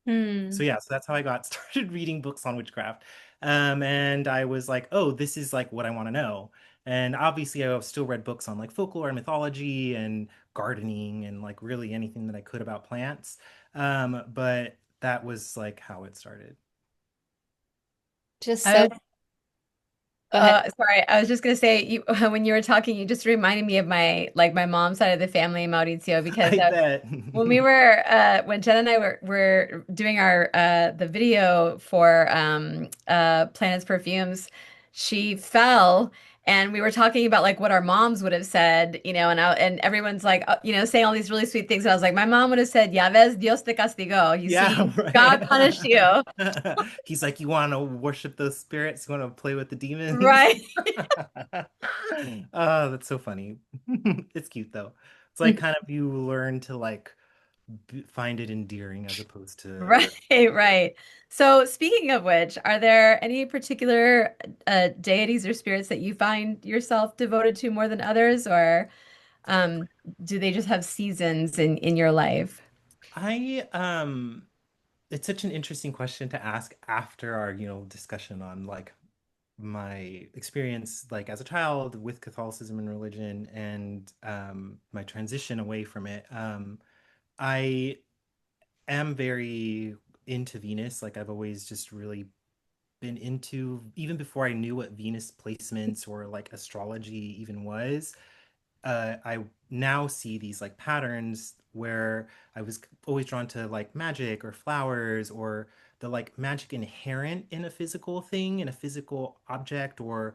So
Hmm.
yeah, so that's how I got started reading books on witchcraft. And I was like, oh, this is like what I want to know. And obviously I've still read books on like folklore and mythology and gardening and like really anything that I could about plants. But that was like how it started.
Just
I
so.
was
Go ahead.
Sorry, I was just gonna say you when you were talking, you just reminded me of my mom's side of the family, Mauricio, because
I bet.
when Jen and I were doing our the video for Planets Perfumes, she fell and we were talking about like what our moms would have said, and everyone's like saying all these really sweet things. And I was like, my mom would have said, "Ya ves, Dios te castigó." You see,
Yeah, right.
God punished you.
He's like, you want to worship those spirits? You want to play with the demons?
Right.
Oh, that's so funny. It's cute though. It's like kind of you learn to like find it endearing as opposed
Right,
to
right. So, speaking of which, are there any particular deities or spirits that you find yourself devoted to more than others, or um, do they just have seasons in your life?
I it's such an interesting question to ask after our, discussion on like my experience like as a child with Catholicism and religion and my transition away from it. I am very into Venus. Like I've always just really been into, even before I knew what Venus placements or like astrology even was. I now see these like patterns where I was always drawn to like magic or flowers or the like magic inherent in a physical thing, in a physical object, or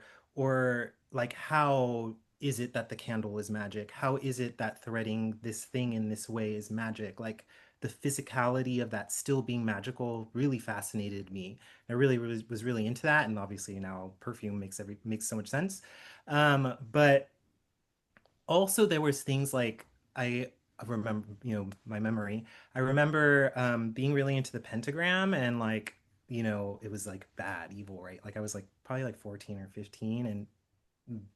like how is it that the candle is magic? How is it that threading this thing in this way is magic? Like the physicality of that still being magical really fascinated me. I really, really was really into that, and obviously now perfume makes so much sense. But also there was things like I remember, my memory. I remember being really into the pentagram and like, it was like bad, evil, right? Like I was like probably like 14 or 15, and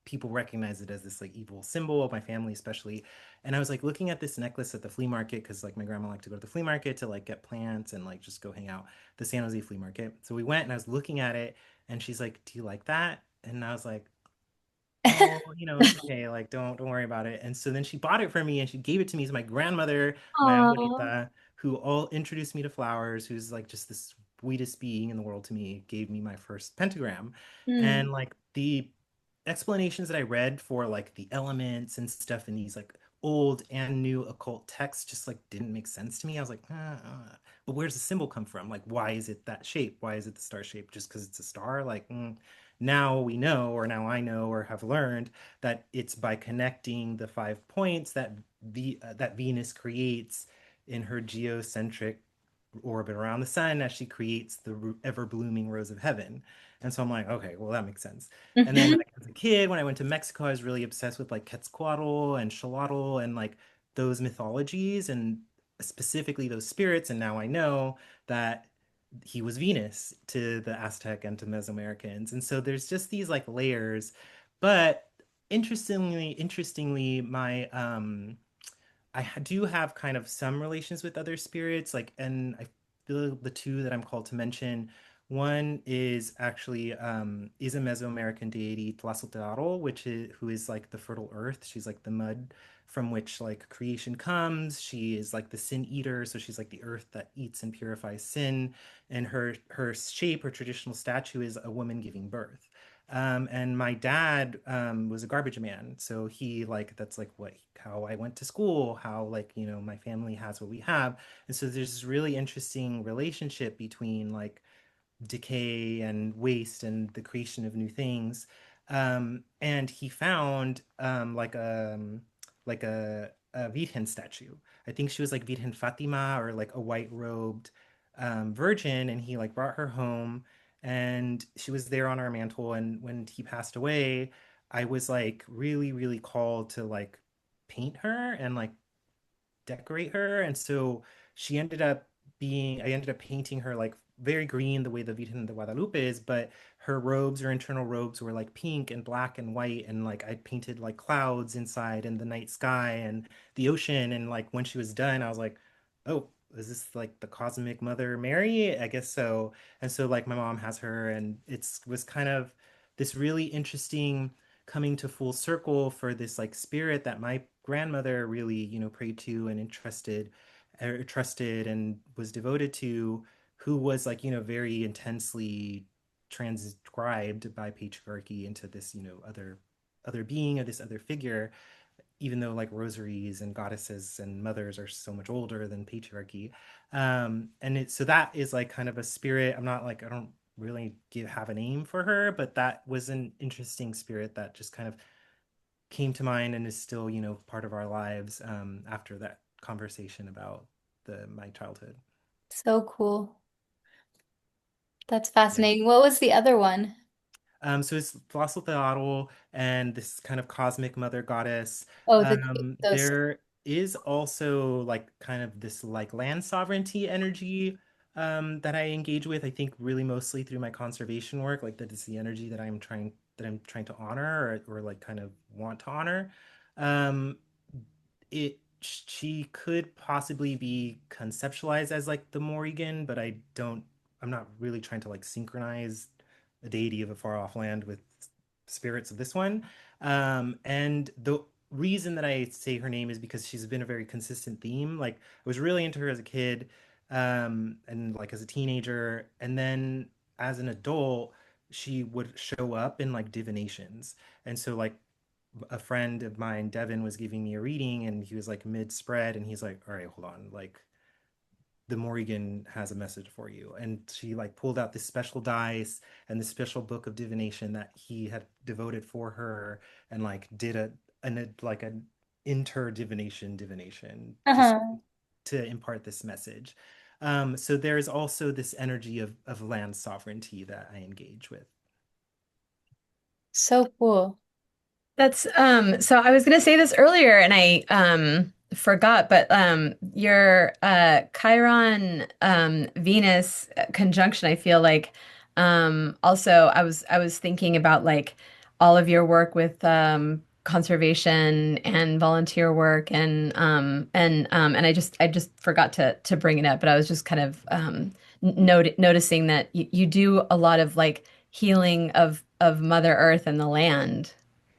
people recognize it as this like evil symbol, my family especially. And I was like looking at this necklace at the flea market because like my grandma liked to go to the flea market to like get plants and like just go hang out, the San Jose flea market. So we went and I was looking at it and she's like, "Do you like that?" And I was like, "Oh, it's okay. Like, don't worry about it." And so then she bought it for me and she gave it to me. So my grandmother, my
Aw.
abuelita, who all introduced me to flowers, who's like just the sweetest being in the world to me, gave me my first pentagram.
Mm.
And like the explanations that I read for like the elements and stuff in these like old and new occult texts just like didn't make sense to me. I was like, but where's the symbol come from? Like, why is it that shape? Why is it the star shape? Just because it's a star? Like, now we know, or now I know, or have learned that it's by connecting the 5 points that Venus creates in her geocentric orbit around the sun as she creates the ever blooming rose of heaven. And so I'm like, okay, well, that makes sense. And then
Mhm.
like, as a kid, when I went to Mexico, I was really obsessed with like Quetzalcoatl and Xolotl and like those mythologies and specifically those spirits. And now I know that he was Venus to the Aztec and to Mesoamericans. And so there's just these like layers. But interestingly, I do have kind of some relations with other spirits, like, and I feel the two that I'm called to mention. One is actually is a Mesoamerican deity, Tlazolteotl, which is who is like the fertile earth. She's like the mud from which like creation comes. She is like the sin eater, so she's like the earth that eats and purifies sin. And her shape, her traditional statue is a woman giving birth. And my dad was a garbage man, so he like that's like what how I went to school, how like my family has what we have, and so there's this really interesting relationship between like decay and waste and the creation of new things. And he found like a Virgen statue. I think she was like Virgen Fatima or like a white robed virgin, and he like brought her home, and she was there on our mantle. And when he passed away, I was like really, really called to like paint her and like decorate her. And so I ended up painting her like very green, the way the Virgen de Guadalupe is, but her robes, her internal robes were like pink and black and white. And like I painted like clouds inside and the night sky and the ocean. And like when she was done, I was like, oh, is this like the cosmic mother Mary? I guess so. And so like my mom has her, and it's was kind of this really interesting coming to full circle for this like spirit that my grandmother really, prayed to and trusted and was devoted to, who was like, very intensely transcribed by patriarchy into this, other being or this other figure, even though like rosaries and goddesses and mothers are so much older than patriarchy. And so that is like kind of a spirit. I'm not like I don't really have a name for her, but that was an interesting spirit that just kind of came to mind and is still, part of our lives after that conversation about the my childhood.
So cool. That's
Yeah.
fascinating. What was the other one?
So it's Fossil Theodol and this kind of cosmic mother goddess.
Oh, those.
There is also like kind of this like land sovereignty energy that I engage with. I think really mostly through my conservation work. Like that is the energy that I'm trying to honor or like kind of want to honor. Um, she could possibly be conceptualized as like the Morrigan, but I'm not really trying to like synchronize a deity of a far off land with spirits of this one. And the reason that I say her name is because she's been a very consistent theme. Like I was really into her as a kid, and like as a teenager, and then as an adult, she would show up in like divinations. And so like a friend of mine, Devin, was giving me a reading and he was like mid spread and he's like, all right, hold on. Like the Morrigan has a message for you. And she like pulled out this special dice and this special book of divination that he had devoted for her and like did an inter divination just
Uh-huh.
to impart this message. So there's also this energy of land sovereignty that I engage with.
So cool.
That's so I was gonna say this earlier and I forgot, but your Chiron Venus conjunction, I feel like also I was thinking about like all of your work with conservation and volunteer work and I just forgot to bring it up, but I was just kind of noticing that you do a lot of like healing of Mother Earth and the land.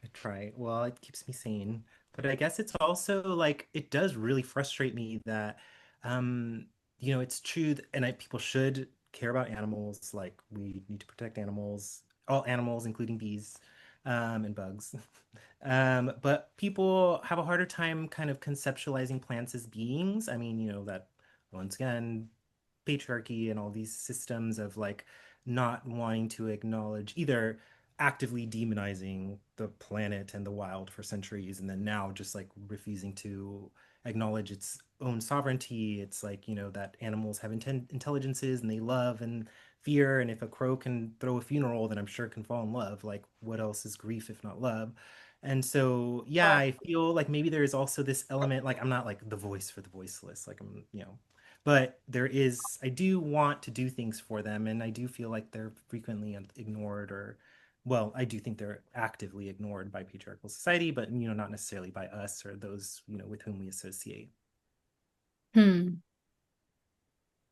I try. Well, it keeps me sane. But I guess it's also like it does really frustrate me that um it's true and people should care about animals. Like we need to protect animals, all animals, including bees, and bugs. But people have a harder time kind of conceptualizing plants as beings. I mean, that once again, patriarchy and all these systems of like not wanting to acknowledge either actively demonizing the planet and the wild for centuries and then now just like refusing to acknowledge its own sovereignty. It's like, that animals have intelligences and they love and fear, and if a crow can throw a funeral, then I'm sure it can fall in love. Like what else is grief if not love? And so yeah, I feel like maybe there is also this element, like I'm not like the voice for the voiceless, like I'm, but I do want to do things for them, and I do feel like they're frequently ignored, or, well, I do think they're actively ignored by patriarchal society, but, not necessarily by us or those, with whom we associate.
Hmm.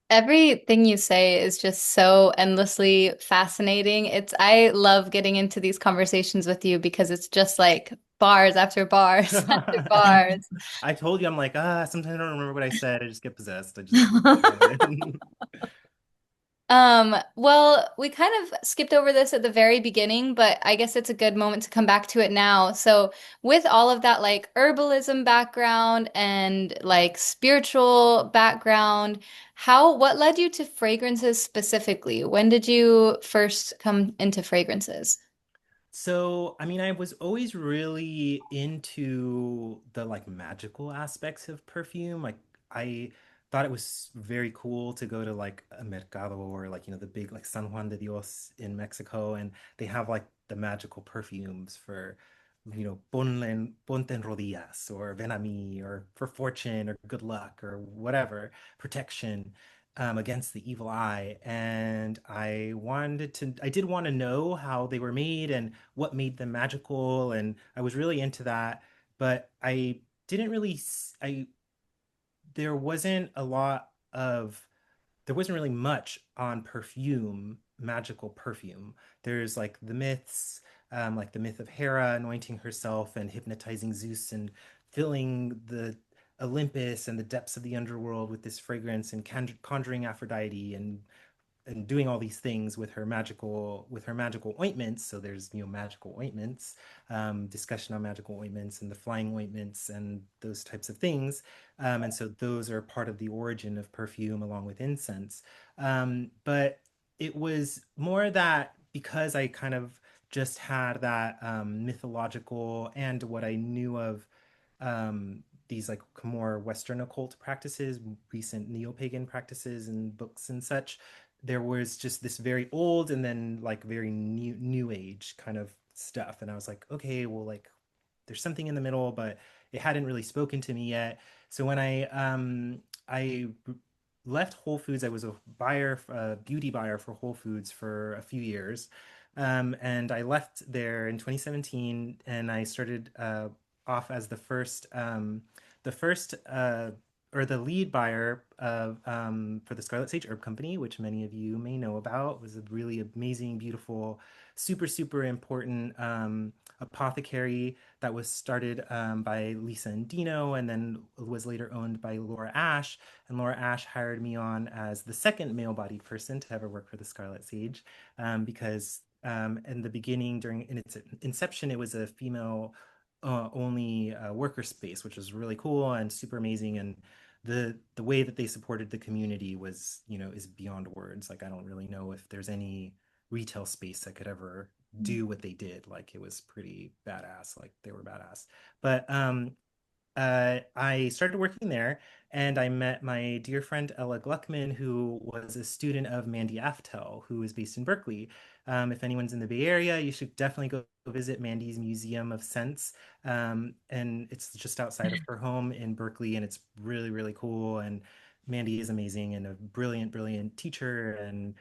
Everything you say is just so endlessly fascinating. I love getting into these conversations with you because it's just like bars after bars after bars.
I told you, I'm like, sometimes I don't remember what I said. I just get possessed. I just go in.
Well, we kind of skipped over this at the very beginning, but I guess it's a good moment to come back to it now. So, with all of that like herbalism background and like spiritual background, what led you to fragrances specifically? When did you first come into fragrances?
So, I mean, I was always really into the like magical aspects of perfume. Like, I thought it was very cool to go to like a mercado or like, the big like San Juan de Dios in Mexico, and they have like the magical perfumes for, ponte en rodillas or ven a mí or for fortune or good luck or whatever, protection against the evil eye. And I did want to know how they were made and what made them magical. And I was really into that. But I didn't really, there wasn't a lot of, there wasn't really much on perfume, magical perfume. There's like the myths, like the myth of Hera anointing herself and hypnotizing Zeus and filling the Olympus and the depths of the underworld with this fragrance and conjuring Aphrodite and doing all these things with her magical ointments. So there's magical ointments, discussion on magical ointments and the flying ointments and those types of things. And so those are part of the origin of perfume along with incense. But it was more that because I kind of just had that mythological and what I knew of these like more Western occult practices, recent neo-pagan practices and books and such, there was just this very old and then like very new age kind of stuff. And I was like, okay, well, like there's something in the middle, but it hadn't really spoken to me yet. So when I left Whole Foods, I was a beauty buyer for Whole Foods for a few years. And I left there in 2017, and I started off as the first or the lead buyer of for the Scarlet Sage Herb Company, which many of you may know about. It was a really amazing, beautiful, super important apothecary that was started by Lisa and Dino, and then was later owned by Laura Ash. And Laura Ash hired me on as the second male-bodied person to ever work for the Scarlet Sage, because in the beginning, in its inception, it was a female only worker space, which was really cool and super amazing. And the way that they supported the community was, is beyond words. Like I don't really know if there's any retail space that could ever do what they did. Like it was pretty badass. Like they were badass. But I started working there, and I met my dear friend Ella Gluckman, who was a student of Mandy Aftel, who is based in Berkeley. If anyone's in the Bay Area, you should definitely go visit Mandy's Museum of Scents. And it's just outside of her home in Berkeley, and it's really cool. And Mandy is amazing and a brilliant teacher and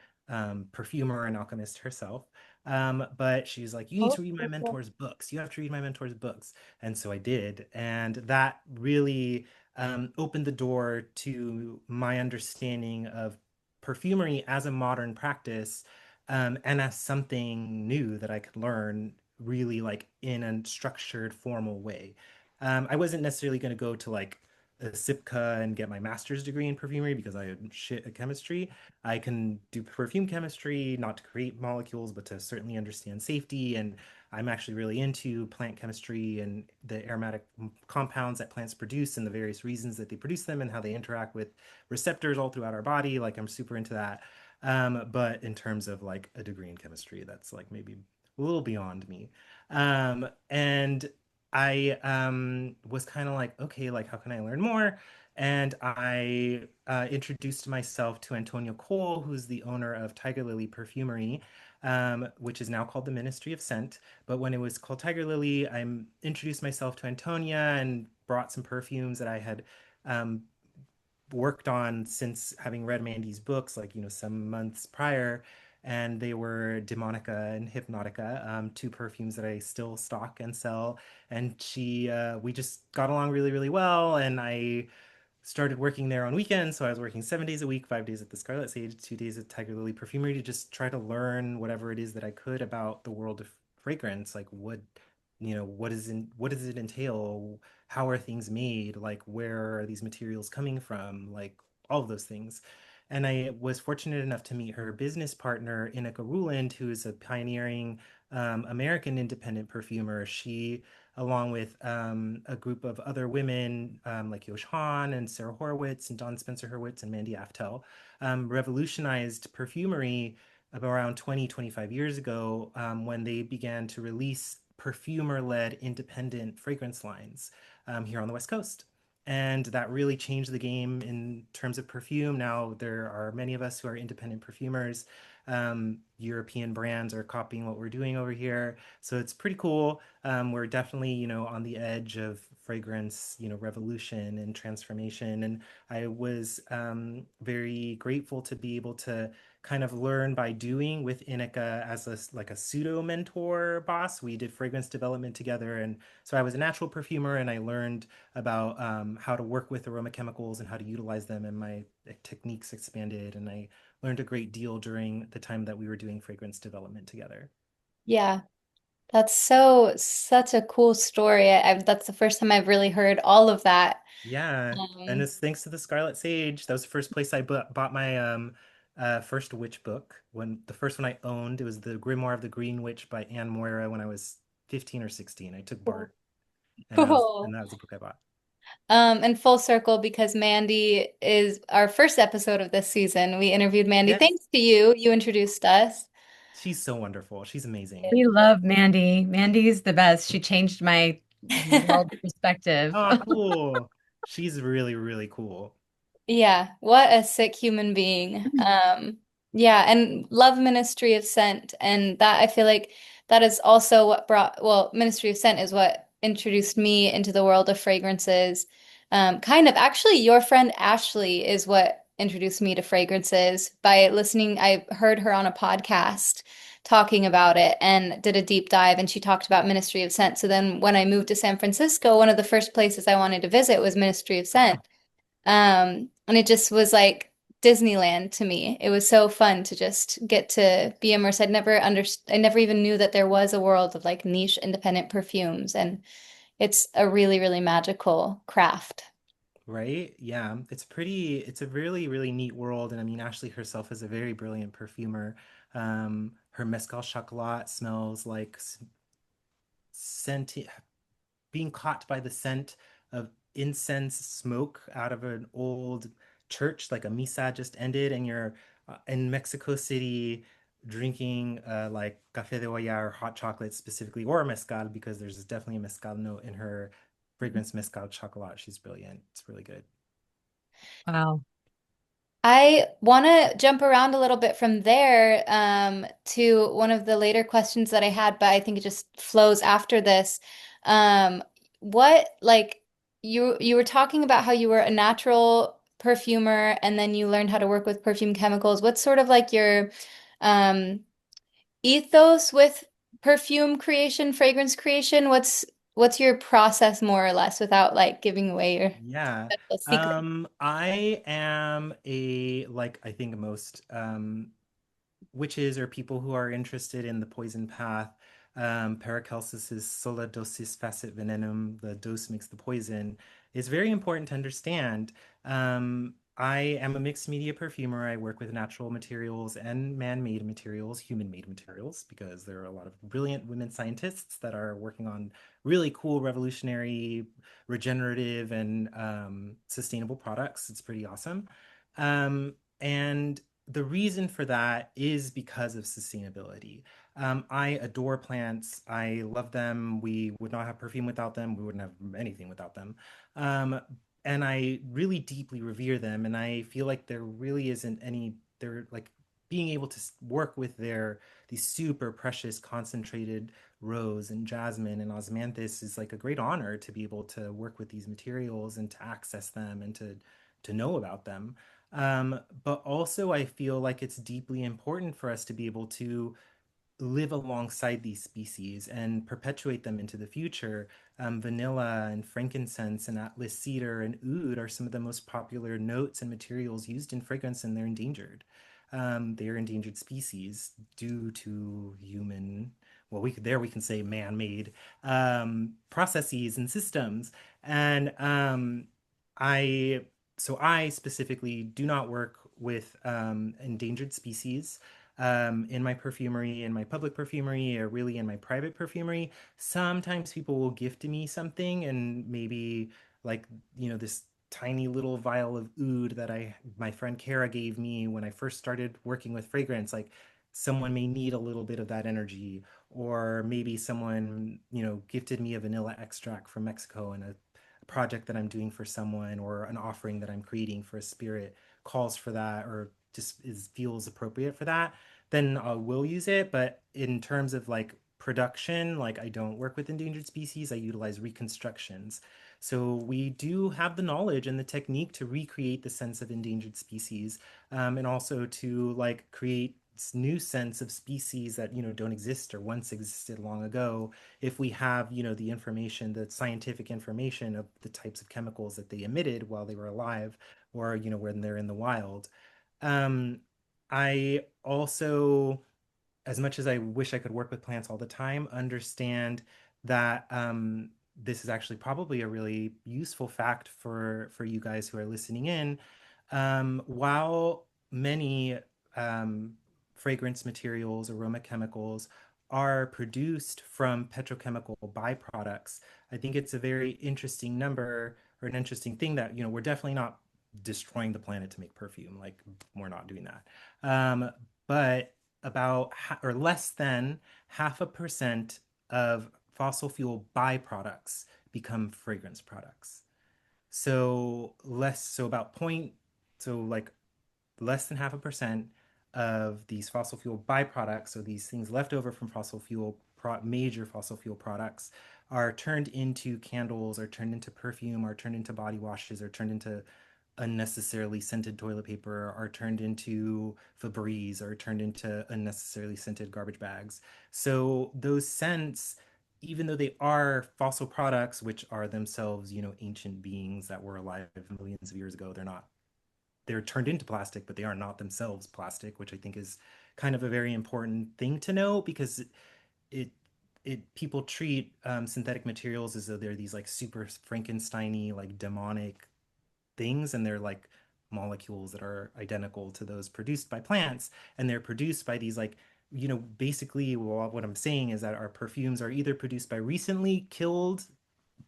perfumer and alchemist herself. But she's like, you need
Oh,
to read my
so cool.
mentor's books. You have to read my mentor's books. And so I did. And that really opened the door to my understanding of perfumery as a modern practice, and as something new that I could learn really like in a structured, formal way. I wasn't necessarily going to go to like a SIPCA and get my master's degree in perfumery because I am shit at chemistry. I can do perfume chemistry, not to create molecules, but to certainly understand safety. And I'm actually really into plant chemistry and the aromatic compounds that plants produce and the various reasons that they produce them and how they interact with receptors all throughout our body. Like I'm super into that. But in terms of like a degree in chemistry, that's like maybe a little beyond me. And I was kind of like, okay, like how can I learn more? And I introduced myself to Antonio Cole, who's the owner of Tiger Lily Perfumery, which is now called the Ministry of Scent. But when it was called Tiger Lily, I introduced myself to Antonia and brought some perfumes that I had um, worked on since having read Mandy's books, like, some months prior. And they were Demonica and Hypnotica, two perfumes that I still stock and sell. And we just got along really, really well. And I started working there on weekends. So I was working 7 days a week, 5 days at the Scarlet Sage, 2 days at Tiger Lily Perfumery to just try to learn whatever it is that I could about the world of fragrance. Like what does it entail? How are things made? Like where are these materials coming from? Like all of those things. And I was fortunate enough to meet her business partner, Inika Ruland, who is a pioneering American independent perfumer. She, along with a group of other women like Yosh Hahn and Sarah Horowitz and Dawn Spencer Hurwitz and Mandy Aftel, revolutionized perfumery around 20, 25 years ago, when they began to release perfumer-led independent fragrance lines here on the West Coast. And that really changed the game in terms of perfume. Now there are many of us who are independent perfumers. European brands are copying what we're doing over here. So it's pretty cool. We're definitely, on the edge of fragrance, revolution and transformation. And I was very grateful to be able to kind of learn by doing with Inika as a pseudo mentor boss. We did fragrance development together, and so I was a natural perfumer, and I learned about how to work with aroma chemicals and how to utilize them, and my techniques expanded, and I learned a great deal during the time that we were doing fragrance development together.
Yeah, that's such a cool story. That's the first time I've really heard all of that.
Yeah, and
Um,
it's thanks to the Scarlet Sage. That was the first place I bought my first witch book. When the first one I owned, it was the Grimoire of the Green Witch by Anne Moira when I was 15 or 16. I took Bart, and
cool.
that was the book I bought.
And full circle because Mandy is our first episode of this season. We interviewed Mandy.
Yes,
Thanks to you. You introduced us.
she's so wonderful. She's amazing.
We love Mandy. Mandy's the best. She changed my world perspective.
Oh, cool. She's really, really cool.
Yeah, what a sick human being. Yeah, and love Ministry of Scent. And that I feel like that is also what well, Ministry of Scent is what introduced me into the world of fragrances. Kind of actually, your friend Ashley is what introduced me to fragrances by listening. I heard her on a podcast talking about it and did a deep dive, and she talked about Ministry of Scent. So then when I moved to San Francisco, one of the first places I wanted to visit was Ministry of Scent. And it just was like Disneyland to me. It was so fun to just get to be immersed. I never even knew that there was a world of like niche independent perfumes, and it's a really, really magical craft.
Right? Yeah. It's a really, really neat world. And I mean, Ashley herself is a very brilliant perfumer. Her Mezcal Chocolat smells like scent, being caught by the scent of incense smoke out of an old church, like a misa just ended, and you're in Mexico City drinking like café de olla or hot chocolate specifically, or mezcal, because there's definitely a mezcal note in her fragrance Mezcal Chocolat. She's brilliant. It's really good.
Wow.
I want to jump around a little bit from there to one of the later questions that I had, but I think it just flows after this. What like you were talking about how you were a natural perfumer and then you learned how to work with perfume chemicals. What's sort of like your um, ethos with perfume creation, fragrance creation? What's your process more or less without like giving away your
Yeah.
special secret?
I am like I think most witches or people who are interested in the poison path. Paracelsus is sola dosis facit venenum, the dose makes the poison, is very important to understand. I am a mixed media perfumer. I work with natural materials and man-made materials, human-made materials, because there are a lot of brilliant women scientists that are working on really cool, revolutionary, regenerative, and sustainable products. It's pretty awesome. And the reason for that is because of sustainability. I adore plants. I love them. We would not have perfume without them. We wouldn't have anything without them. Um, and I really deeply revere them. And I feel like there really isn't any, they're like being able to work with these super precious concentrated rose and jasmine and osmanthus is like a great honor to be able to work with these materials and to access them and to know about them. But also, I feel like it's deeply important for us to be able to live alongside these species and perpetuate them into the future. Vanilla and frankincense and atlas cedar and oud are some of the most popular notes and materials used in fragrance, and they're endangered. They are endangered species due to human, well, we can say man-made processes and systems. And I I specifically do not work with endangered species in my perfumery, in my public perfumery, or really in my private perfumery. Sometimes people will gift me something, and maybe like, this tiny little vial of oud that my friend Kara gave me when I first started working with fragrance. Like someone may need a little bit of that energy, or maybe someone, gifted me a vanilla extract from Mexico and a project that I'm doing for someone or an offering that I'm creating for a spirit calls for that or just feels appropriate for that, then I will use it. But in terms of like production, like I don't work with endangered species. I utilize reconstructions. So we do have the knowledge and the technique to recreate the sense of endangered species, and also to like create new sense of species that don't exist or once existed long ago, if we have the information, the scientific information of the types of chemicals that they emitted while they were alive, or when they're in the wild. um, I also, as much as I wish I could work with plants all the time, understand that this is actually probably a really useful fact for you guys who are listening in. While many um, fragrance materials, aroma chemicals are produced from petrochemical byproducts, I think it's a very interesting number or an interesting thing that we're definitely not destroying the planet to make perfume. Like we're not doing that. But about or less than 0.5% of fossil fuel byproducts become fragrance products. So about point, so like less than 0.5% of these fossil fuel byproducts, so these things left over from major fossil fuel products, are turned into candles, are turned into perfume, are turned into body washes, are turned into unnecessarily scented toilet paper, are turned into Febreze, are turned into unnecessarily scented garbage bags. So those scents, even though they are fossil products, which are themselves, ancient beings that were alive millions of years ago, they're turned into plastic, but they are not themselves plastic, which I think is kind of a very important thing to know, because it people treat synthetic materials as though they're these like super Frankensteiny, like demonic things, and they're like molecules that are identical to those produced by plants, and they're produced by these like, basically, well, what I'm saying is that our perfumes are either produced by recently killed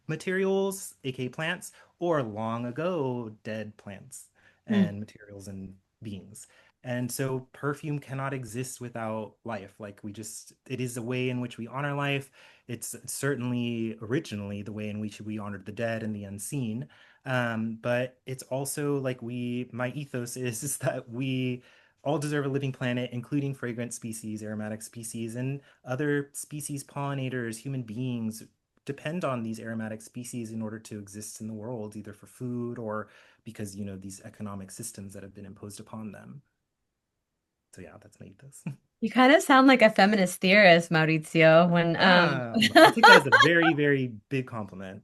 materials, aka plants, or long ago dead plants
Hmm.
and materials and beings. And so perfume cannot exist without life. Like it is a way in which we honor life. It's certainly originally the way in which we honored the dead and the unseen. But it's also like my ethos is that we all deserve a living planet, including fragrant species, aromatic species, and other species, pollinators, human beings depend on these aromatic species in order to exist in the world, either for food or because, these economic systems that have been imposed upon them. So yeah, that's my ethos.
You kind of sound like a feminist theorist, Maurizio, when
I'll take that as a very, very big compliment.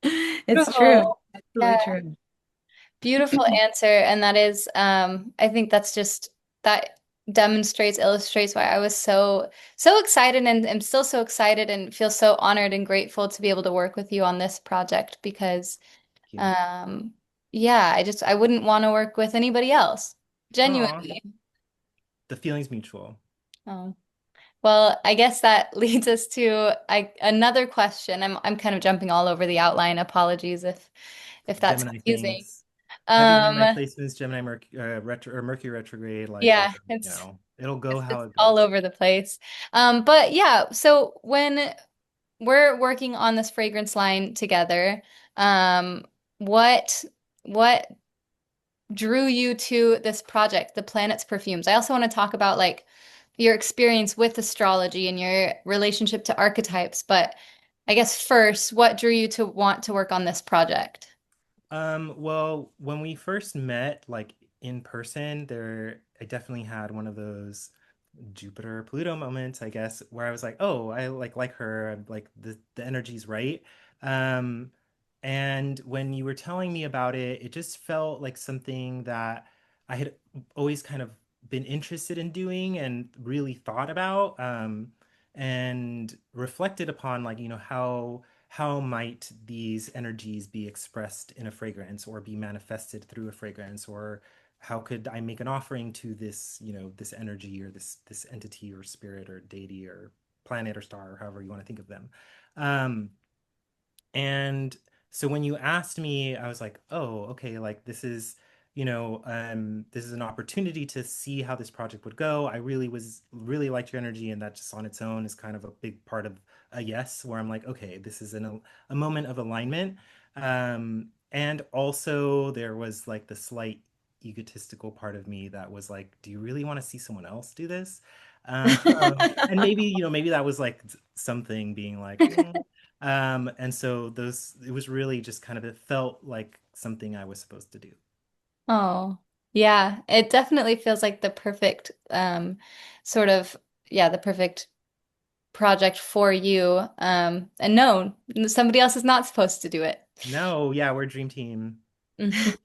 It's true.
Beautiful. Yeah,
Absolutely true.
beautiful answer. And that is, I think that's just that demonstrates, illustrates why I was so excited and am still so excited and feel so honored and grateful to be able to work with you on this project because
Thank you.
um yeah, I wouldn't want to work with anybody else.
Aw,
Genuinely.
the feeling's mutual.
Oh. Well, I guess that leads us to another question. I'm kind of jumping all over the outline. Apologies if that's
Gemini
confusing.
things. Heavy Gemini
Um,
placements, Gemini Mercury retrograde, like
yeah,
it'll go how
it's
it
all
goes.
over the place. But yeah, so when we're working on this fragrance line together, um, what what drew you to this project, the Planets Perfumes? I also want to talk about like your experience with astrology and your relationship to archetypes, but I guess first, what drew you to want to work on this project?
Well, when we first met, like in person, I definitely had one of those Jupiter Pluto moments, I guess, where I was like, oh, I like her. I'm like the energy's right. Um, and when you were telling me about it, it just felt like something that I had always kind of been interested in doing and really thought about, and reflected upon, like, how might these energies be expressed in a fragrance or be manifested through a fragrance, or how could I make an offering to this, this energy or this entity or spirit or deity or planet or star or however you want to think of them. Um, and so when you asked me, I was like, oh, okay, like this is an opportunity to see how this project would go. I really liked your energy, and that just on its own is kind of a big part of a yes, where I'm like, okay, this is a moment of alignment. And also there was like the slight egotistical part of me that was like, do you really want to see someone else do this? And maybe, maybe that was like something being like, and so it was really just kind of, it felt like something I was supposed to do.
Oh, yeah, it definitely feels like the perfect sort of yeah, the perfect project for you. And no, somebody else is not supposed to do it.
No, yeah, we're a dream team.
Mhm.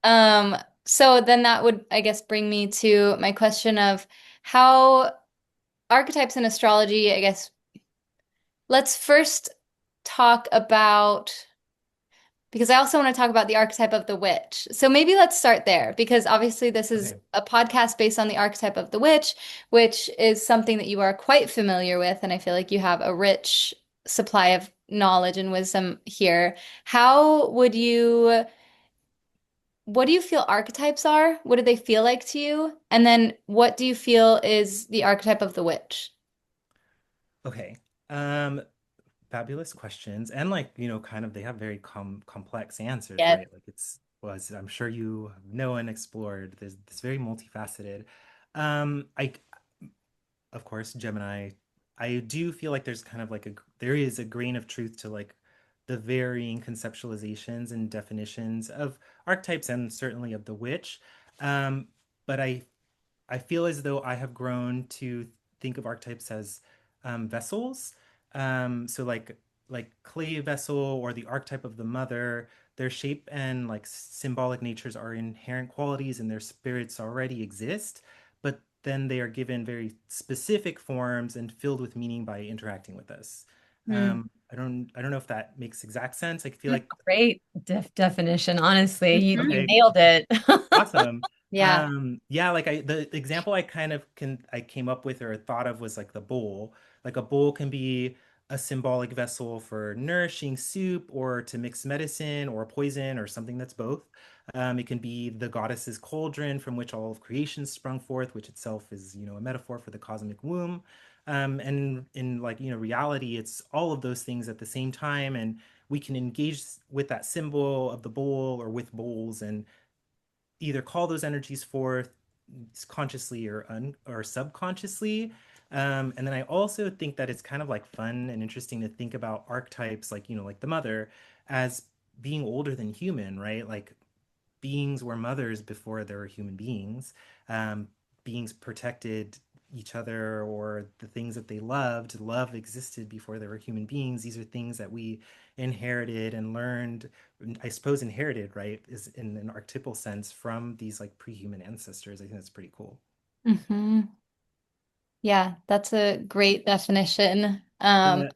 Um, so then that would, I guess, bring me to my question of how archetypes in astrology, I guess, let's first talk about, because I also want to talk about the archetype of the witch. So maybe let's start there, because obviously this is
Okay.
a podcast based on the archetype of the witch, which is something that you are quite familiar with, and I feel like you have a rich supply of knowledge and wisdom here. How would you What do you feel archetypes are? What do they feel like to you? And then what do you feel is the archetype of the witch?
Okay. Um, Fabulous questions. And like, kind of they have very complex answers,
Yes.
right? Like as I'm sure you know and explored, there's this very multifaceted. I Of course, Gemini, I do feel like there's kind of like there is a grain of truth to like the varying conceptualizations and definitions of archetypes and certainly of the witch. But I feel as though I have grown to think of archetypes as vessels. So like clay vessel or the archetype of the mother, their shape and like symbolic natures are inherent qualities and their spirits already exist, but then they are given very specific forms and filled with meaning by interacting with us.
Hmm.
I don't know if that makes exact sense. I feel like
Great definition. Honestly, you
okay,
nailed it.
awesome.
Yeah.
Yeah, like the example I came up with or thought of was like the bowl. Like a bowl can be a symbolic vessel for nourishing soup or to mix medicine or poison or something that's both. It can be the goddess's cauldron from which all of creation sprung forth, which itself is, a metaphor for the cosmic womb. And in like, reality, it's all of those things at the same time. And we can engage with that symbol of the bowl or with bowls and either call those energies forth consciously or subconsciously. And then I also think that it's kind of like fun and interesting to think about archetypes like like the mother as being older than human, right? Like beings were mothers before there were human beings. Um, Beings protected each other or the things that they loved. Love existed before there were human beings. These are things that we inherited and learned, I suppose inherited, right, is in an archetypal sense from these like pre-human ancestors. I think that's pretty cool.
Hmm. Yeah, that's a great definition.
I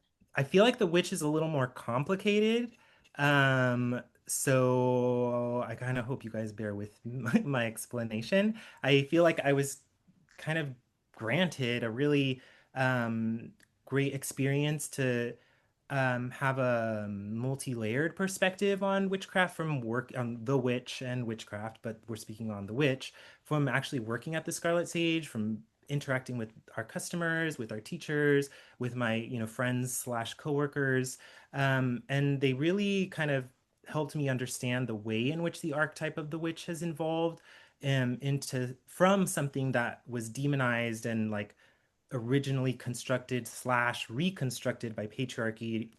feel like the witch is a little more complicated. So I kind of hope you guys bear with my explanation. I feel like I was kind of granted a really um, great experience to have a multi-layered perspective on witchcraft from work on the witch and witchcraft, but we're speaking on the witch from actually working at the Scarlet Sage, from interacting with our customers, with our teachers, with my friends slash coworkers, and they really kind of helped me understand the way in which the archetype of the witch has evolved into from something that was demonized and like originally constructed slash reconstructed by patriarchy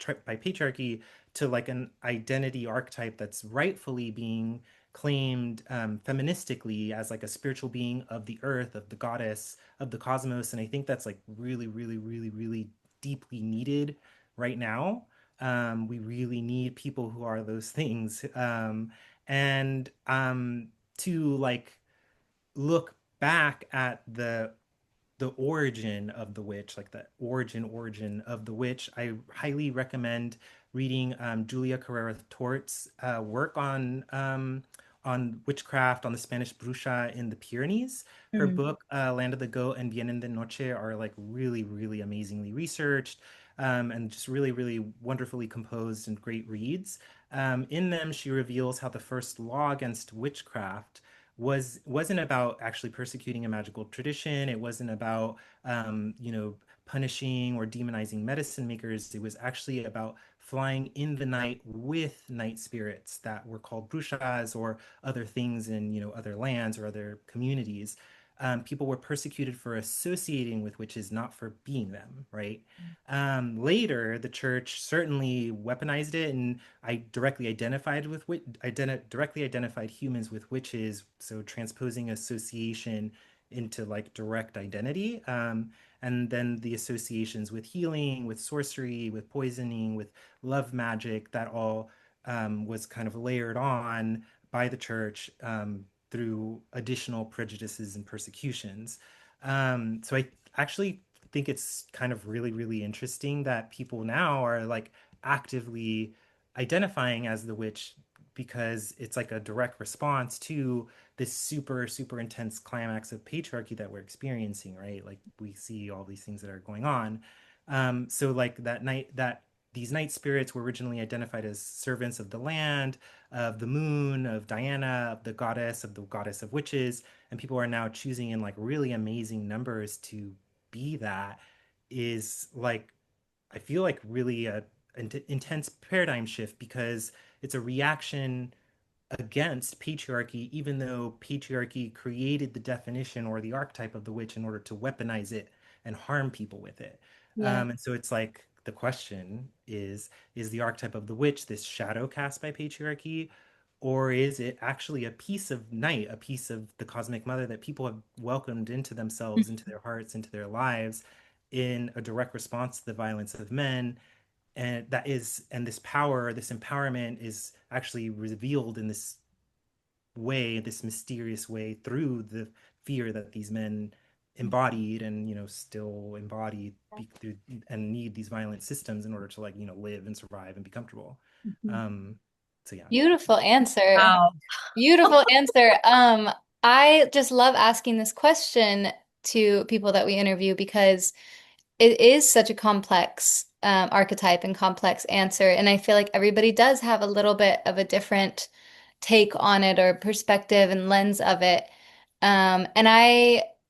to like an identity archetype that's rightfully being claimed feministically as like a spiritual being of the earth, of the goddess, of the cosmos. And I think that's like really, really, really, really deeply needed right now. We really need people who are those things. And to like look back at the origin of the witch, like the origin of the witch, I highly recommend reading Julia Carrera Tort's work on witchcraft on the Spanish Bruxa in the Pyrenees. Her
Mm.
book, Land of the Goat and Vienen de Noche, are like really, really amazingly researched and just really, really wonderfully composed and great reads. In them, she reveals how the first law against witchcraft wasn't about actually persecuting a magical tradition. It wasn't about punishing or demonizing medicine makers. It was actually about flying in the night with night spirits that were called bruxas or other things in other lands or other communities. People were persecuted for associating with witches, not for being them, right? Later, the church certainly weaponized it, and I directly identified with directly identified humans with witches, so transposing association into like direct identity. And then the associations with healing, with sorcery, with poisoning, with love magic, that all was kind of layered on by the church through additional prejudices and persecutions. So I actually think it's kind of really, really interesting that people now are like actively identifying as the witch because it's like a direct response to this super, super intense climax of patriarchy that we're experiencing, right? Like we see all these things that are going on. So like that these night spirits were originally identified as servants of the land, of the moon, of Diana, of the goddess of witches, and people are now choosing in like really amazing numbers to be that is like I feel like really an intense paradigm shift because it's a reaction against patriarchy, even though patriarchy created the definition or the archetype of the witch in order to weaponize it and harm people with it.
Yeah.
And so it's like the question is the archetype of the witch this shadow cast by patriarchy? Or is it actually a piece of night, a piece of the cosmic mother that people have welcomed into themselves, into their hearts, into their lives in a direct response to the violence of men? And this power, this empowerment is actually revealed in this way, this mysterious way through the fear that these men embodied and still embody through and need these violent systems in order to like live and survive and be comfortable.
Mhm.
um so yeah.
Beautiful answer.
Wow.
Beautiful answer. I just love asking this question to people that we interview because it is such a complex archetype and complex answer. And I feel like everybody does have a little bit of a different take on it or perspective and lens of it.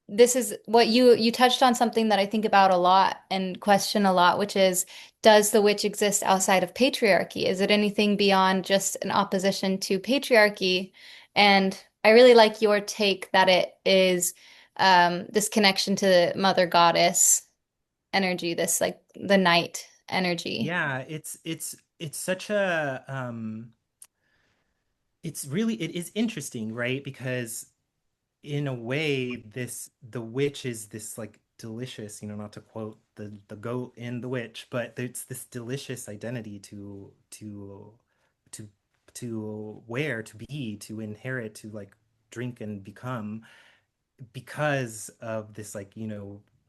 This is what you touched on something that I think about a lot and question a lot, which is, does the witch exist outside of patriarchy? Is it anything beyond just an opposition to patriarchy? And I really like your take that it is this connection to the mother goddess energy, this like the night energy.
Yeah, it's such a it is interesting, right? Because in a way, the witch is this like delicious, not to quote the goat in the witch, but it's this delicious identity to to wear, to be, to inherit, to like drink and become, because of this like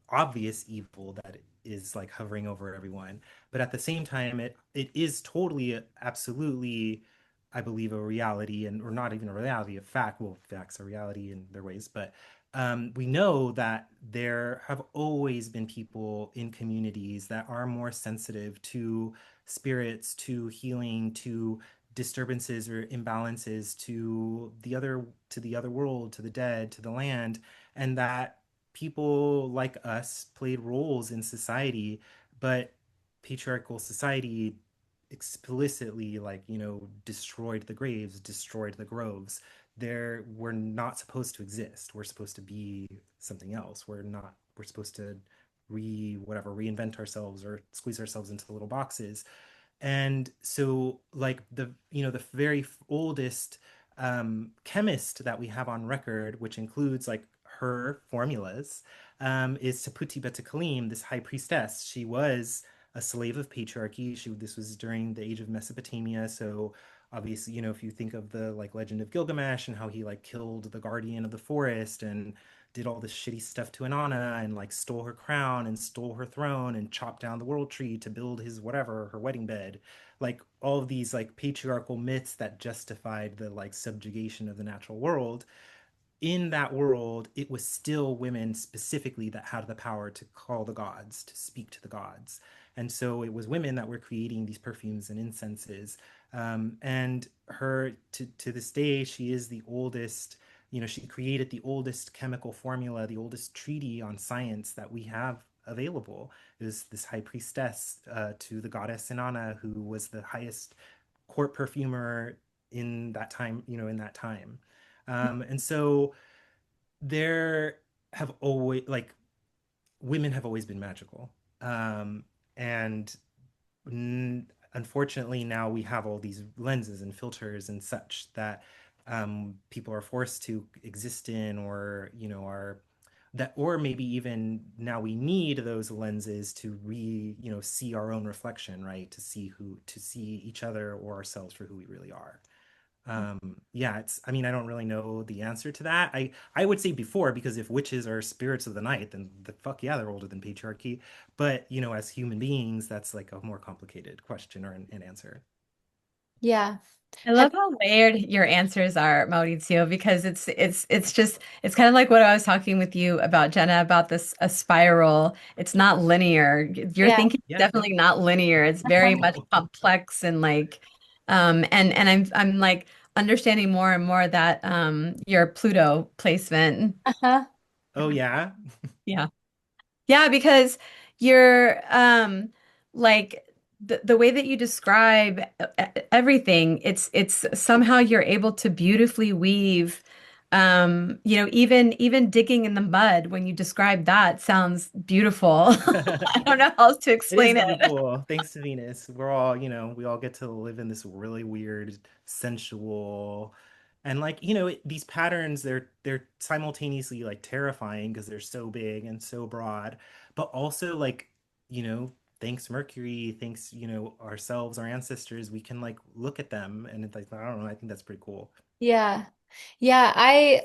obvious evil that is like hovering over everyone. But at the same time, it is totally, absolutely, I believe, a reality, and or not even a reality, a fact. Well, facts are reality in their ways, but we know that there have always been people in communities that are more sensitive to spirits, to healing, to disturbances or imbalances, to the other world, to the dead, to the land, and that people like us played roles in society, but patriarchal society explicitly, like, destroyed the graves, destroyed the groves. There, we're not supposed to exist. We're supposed to be something else. We're supposed to reinvent ourselves or squeeze ourselves into little boxes. And so, like, the very oldest chemist that we have on record, which includes like her formulas, is Taputi Betekalim, this high priestess. She was a slave of patriarchy. This was during the age of Mesopotamia. So obviously, if you think of the like legend of Gilgamesh and how he like killed the guardian of the forest and did all this shitty stuff to Inanna and like stole her crown and stole her throne and chopped down the world tree to build his whatever, her wedding bed. Like all of these like patriarchal myths that justified the like subjugation of the natural world. In that world, it was still women specifically that had the power to call the gods, to speak to the gods. And so it was women that were creating these perfumes and incenses. And her, to this day, she is the oldest, she created the oldest chemical formula, the oldest treaty on science that we have available. Is this high priestess to the goddess Inanna, who was the highest court perfumer in that time, in that time. And so there have always like women have always been magical. And unfortunately now we have all these lenses and filters and such that people are forced to exist in, or are that, or maybe even now we need those lenses to see our own reflection, right? To see each other or ourselves for who we really are. Yeah, I mean, I don't really know the answer to that. I would say before, because if witches are spirits of the night, then the fuck yeah, they're older than patriarchy. But, as human beings, that's like a more complicated question or an answer.
Yeah.
I
Have,
love how layered your answers are, Mauricio, because it's kind of like what I was talking with you about, Jenna, about this a spiral. It's not linear. Your
yeah.
thinking is
Yeah, no.
definitely not linear. It's very much complex and like and I'm like understanding more and more that your Pluto placement.
Uh-huh.
Oh yeah.
Yeah. Yeah, because you're like the way that you describe everything, it's somehow you're able to beautifully weave even digging in the mud when you describe that sounds beautiful. I don't know how else to
It is
explain it.
beautiful. Thanks to Venus. We're all, we all get to live in this really weird, sensual, and like, these patterns, they're simultaneously like terrifying because they're so big and so broad, but also like, you know, thanks Mercury, thanks, ourselves, our ancestors, we can like look at them and it's like, I don't know, I think that's pretty cool.
Yeah. Yeah,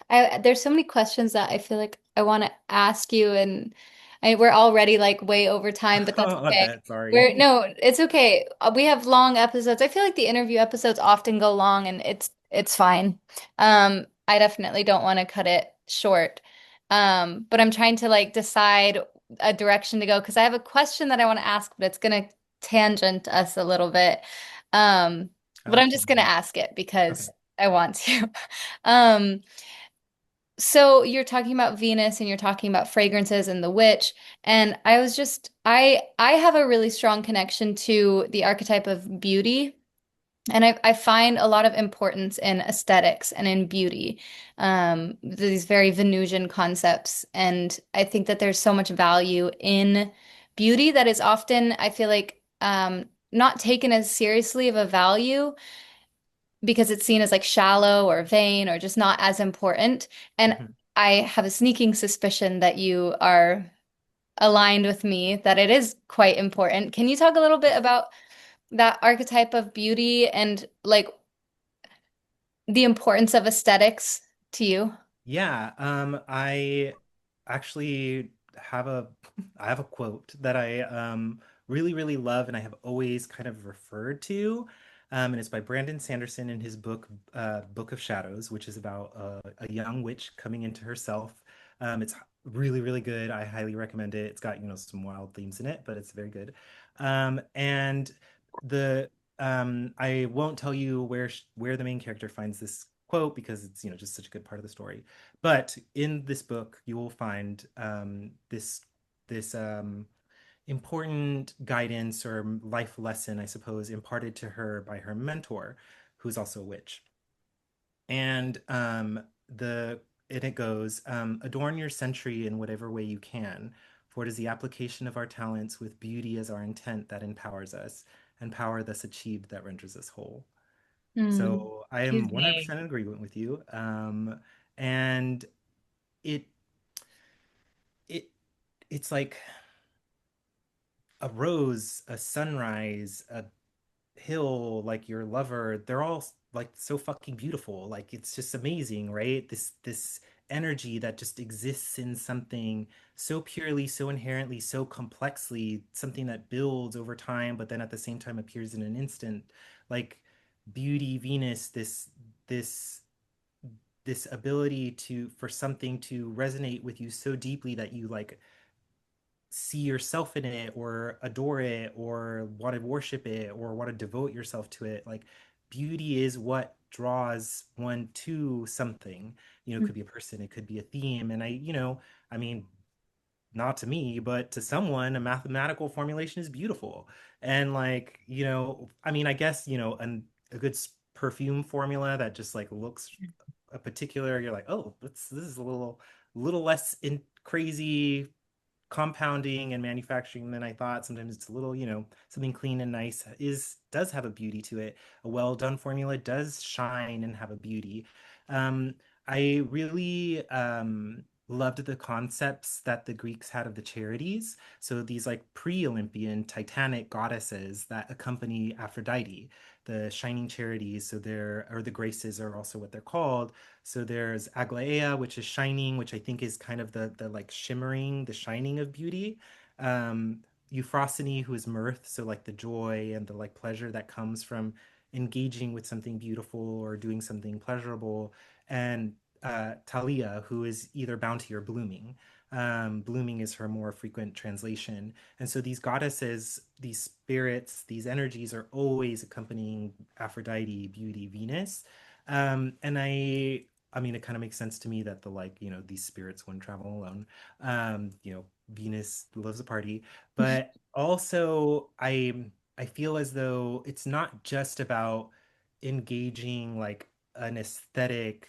there's so many questions that I feel like I want to ask you, and we're already like way over time, but that's
I
okay.
bet, sorry.
We're no, it's okay. We have long episodes. I feel like the interview episodes often go long, and it's fine. I definitely don't want to cut it short. But I'm trying to like decide a direction to go because I have a question that I want to ask, but it's gonna tangent us a little bit. Um,
I
but
like
I'm just gonna
tangents.
ask it
Okay.
because I want to. Um, so you're talking about Venus and you're talking about fragrances and the witch, and I have a really strong connection to the archetype of beauty. And I find a lot of importance in aesthetics and in beauty, these very Venusian concepts. And I think that there's so much value in beauty that is often, I feel like, not taken as seriously of a value because it's seen as like shallow or vain or just not as important. And
Mhm.
I have a sneaking suspicion that you are aligned with me that it is quite important. Can you talk a little bit about that archetype of beauty and like the importance of aesthetics to you?
Yeah, I actually have a I have a quote that I really really love and I have always kind of referred to. And it's by Brandon Sanderson in his book Book of Shadows, which is about a young witch coming into herself. It's really really good. I highly recommend it. It's got, some wild themes in it, but it's very good. And the I won't tell you where the main character finds this quote because it's, just such a good part of the story. But in this book, you will find this important guidance or life lesson, I suppose, imparted to her by her mentor, who's also a witch. And the and it goes, adorn your century in whatever way you can, for it is the application of our talents with beauty as our intent that empowers us, and power thus achieved that renders us whole.
Mm,
So I am
excuse me.
100% in agreement with you. And it it it's like a rose, a sunrise, a hill, like your lover, they're all like so fucking beautiful. Like it's just amazing, right? This energy that just exists in something so purely, so inherently, so complexly, something that builds over time, but then at the same time appears in an instant. Like beauty, Venus, this this ability to for something to resonate with you so deeply that you like see yourself in it or adore it or want to worship it or want to devote yourself to it. Like beauty is what draws one to something. It could be a person, it could be a theme. And I mean, not to me, but to someone, a mathematical formulation is beautiful. And like, I mean, I guess, a good perfume formula that just like looks a particular, you're like, oh, this is a little less in crazy compounding and manufacturing than I thought. Sometimes it's a little, something clean and nice is does have a beauty to it. A well done formula does shine and have a beauty. Um, I really loved the concepts that the Greeks had of the charities. So these like pre-Olympian Titanic goddesses that accompany Aphrodite, the shining charities. So they're or the graces are also what they're called. So there's Aglaea, which is shining, which I think is kind of the like shimmering, the shining of beauty. Um, Euphrosyne, who is mirth, so like the joy and the like pleasure that comes from engaging with something beautiful or doing something pleasurable, and Thalia, who is either bounty or blooming. Blooming is her more frequent translation. And so these goddesses, these spirits, these energies are always accompanying Aphrodite, beauty, Venus. And I mean, it kind of makes sense to me that the like, these spirits wouldn't travel alone. Venus loves a party, but also I feel as though it's not just about engaging like an aesthetic,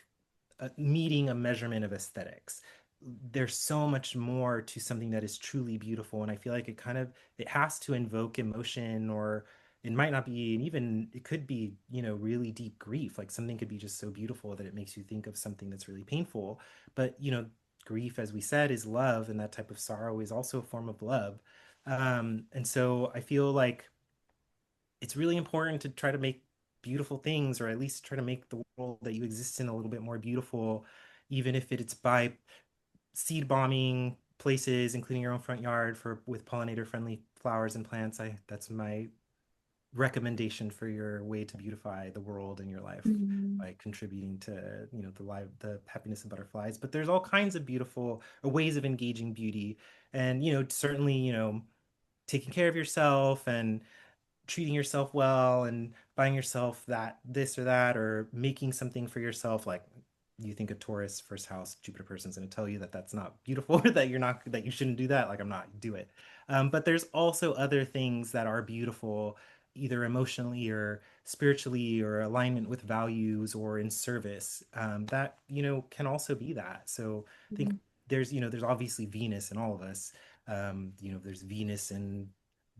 meeting a measurement of aesthetics. There's so much more to something that is truly beautiful, and I feel like it has to invoke emotion, or it might not be, and even it could be, really deep grief. Like something could be just so beautiful that it makes you think of something that's really painful. But grief, as we said, is love, and that type of sorrow is also a form of love. And so I feel like it's really important to try to make beautiful things, or at least try to make the world that you exist in a little bit more beautiful, even if it's by seed bombing places, including your own front yard for with pollinator friendly flowers and plants. I That's my recommendation for your way to beautify the world and your life
Mm.
by contributing to the happiness of butterflies. But there's all kinds of beautiful ways of engaging beauty, and certainly taking care of yourself and treating yourself well and buying yourself that this or that, or making something for yourself. Like you think a Taurus first house Jupiter person is going to tell you that that's not beautiful or that you shouldn't do that. Like I'm not do it. But there's also other things that are beautiful, either emotionally or spiritually or alignment with values or in service, that can also be that. So I think there's obviously Venus in all of us. There's Venus in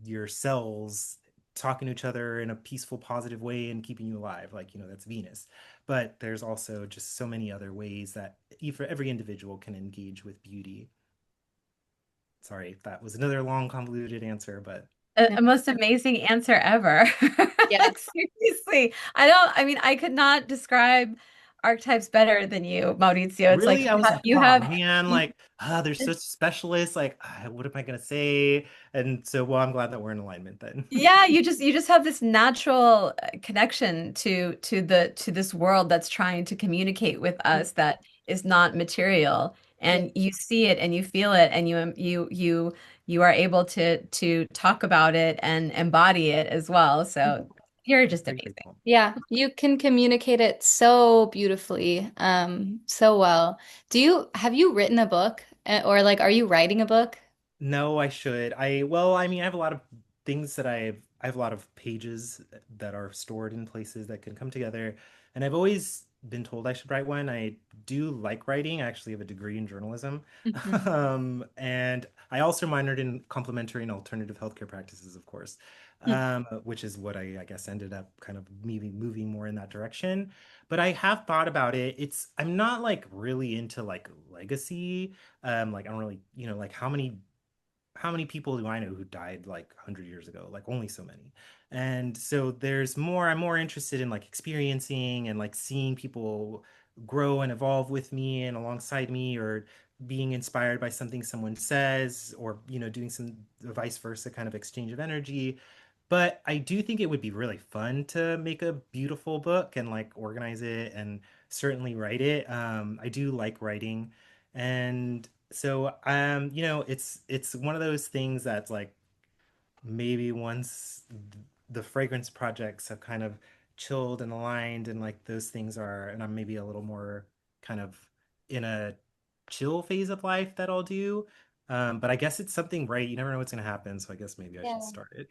your cells, talking to each other in a peaceful, positive way and keeping you alive. Like, that's Venus. But there's also just so many other ways that every individual can engage with beauty. Sorry, that was another long, convoluted answer, but
A most amazing answer ever.
Yeah.
Like, seriously, I mean, I could not describe archetypes better than you, Maurizio. It's like
really, I was like,
you
oh
have,
man,
you,
like, they're such specialists. Like, what am I gonna say? And so, well, I'm glad that we're in alignment then.
yeah, you just have this natural connection to this world that's trying to communicate with us that is not material,
Yeah.
and you see it and you feel it, and you are able to talk about it and embody it as well. So you're just
Very
amazing.
grateful.
Yeah, you can communicate it so beautifully, so well. Have you written a book? Or like, are you writing a book?
No, I should. Well, I mean, I have a lot of things that I have a lot of pages that are stored in places that can come together. And I've always been told I should write one. I do like writing. I actually have a degree in journalism.
Mhm.
And I also minored in complementary and alternative healthcare practices, of course, which is what I guess ended up kind of moving more in that direction. But I have thought about it. I'm not like really into like legacy. Like I don't really, like how many people do I know who died like 100 years ago? Like only so many. And so I'm more interested in like experiencing and like seeing people grow and evolve with me and alongside me, or being inspired by something someone says, or, doing some vice versa kind of exchange of energy. But I do think it would be really fun to make a beautiful book and like organize it and certainly write it. I do like writing. And so it's one of those things that's like maybe once the fragrance projects have kind of chilled and aligned and like those things are, and I'm maybe a little more kind of in a chill phase of life that I'll do. But I guess it's something, right? You never know what's gonna happen, so I guess maybe I should
Yeah.
start it.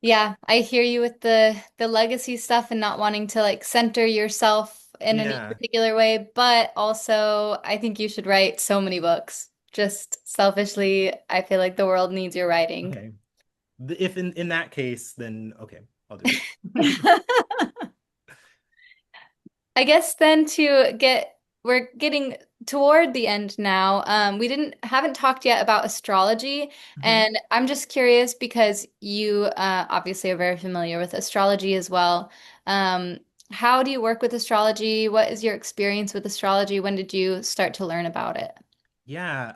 Yeah, I hear you with the legacy stuff and not wanting to like center yourself in any
Yeah.
particular way, but also I think you should write so many books. Just selfishly, I feel like the world needs your writing.
Okay. If in that case, then okay, I'll do it.
I guess then we're getting toward the end now. We didn't haven't talked yet about astrology,
Mhm.
and I'm just curious because you obviously are very familiar with astrology as well. How do you work with astrology? What is your experience with astrology? When did you start to learn about it?
Yeah.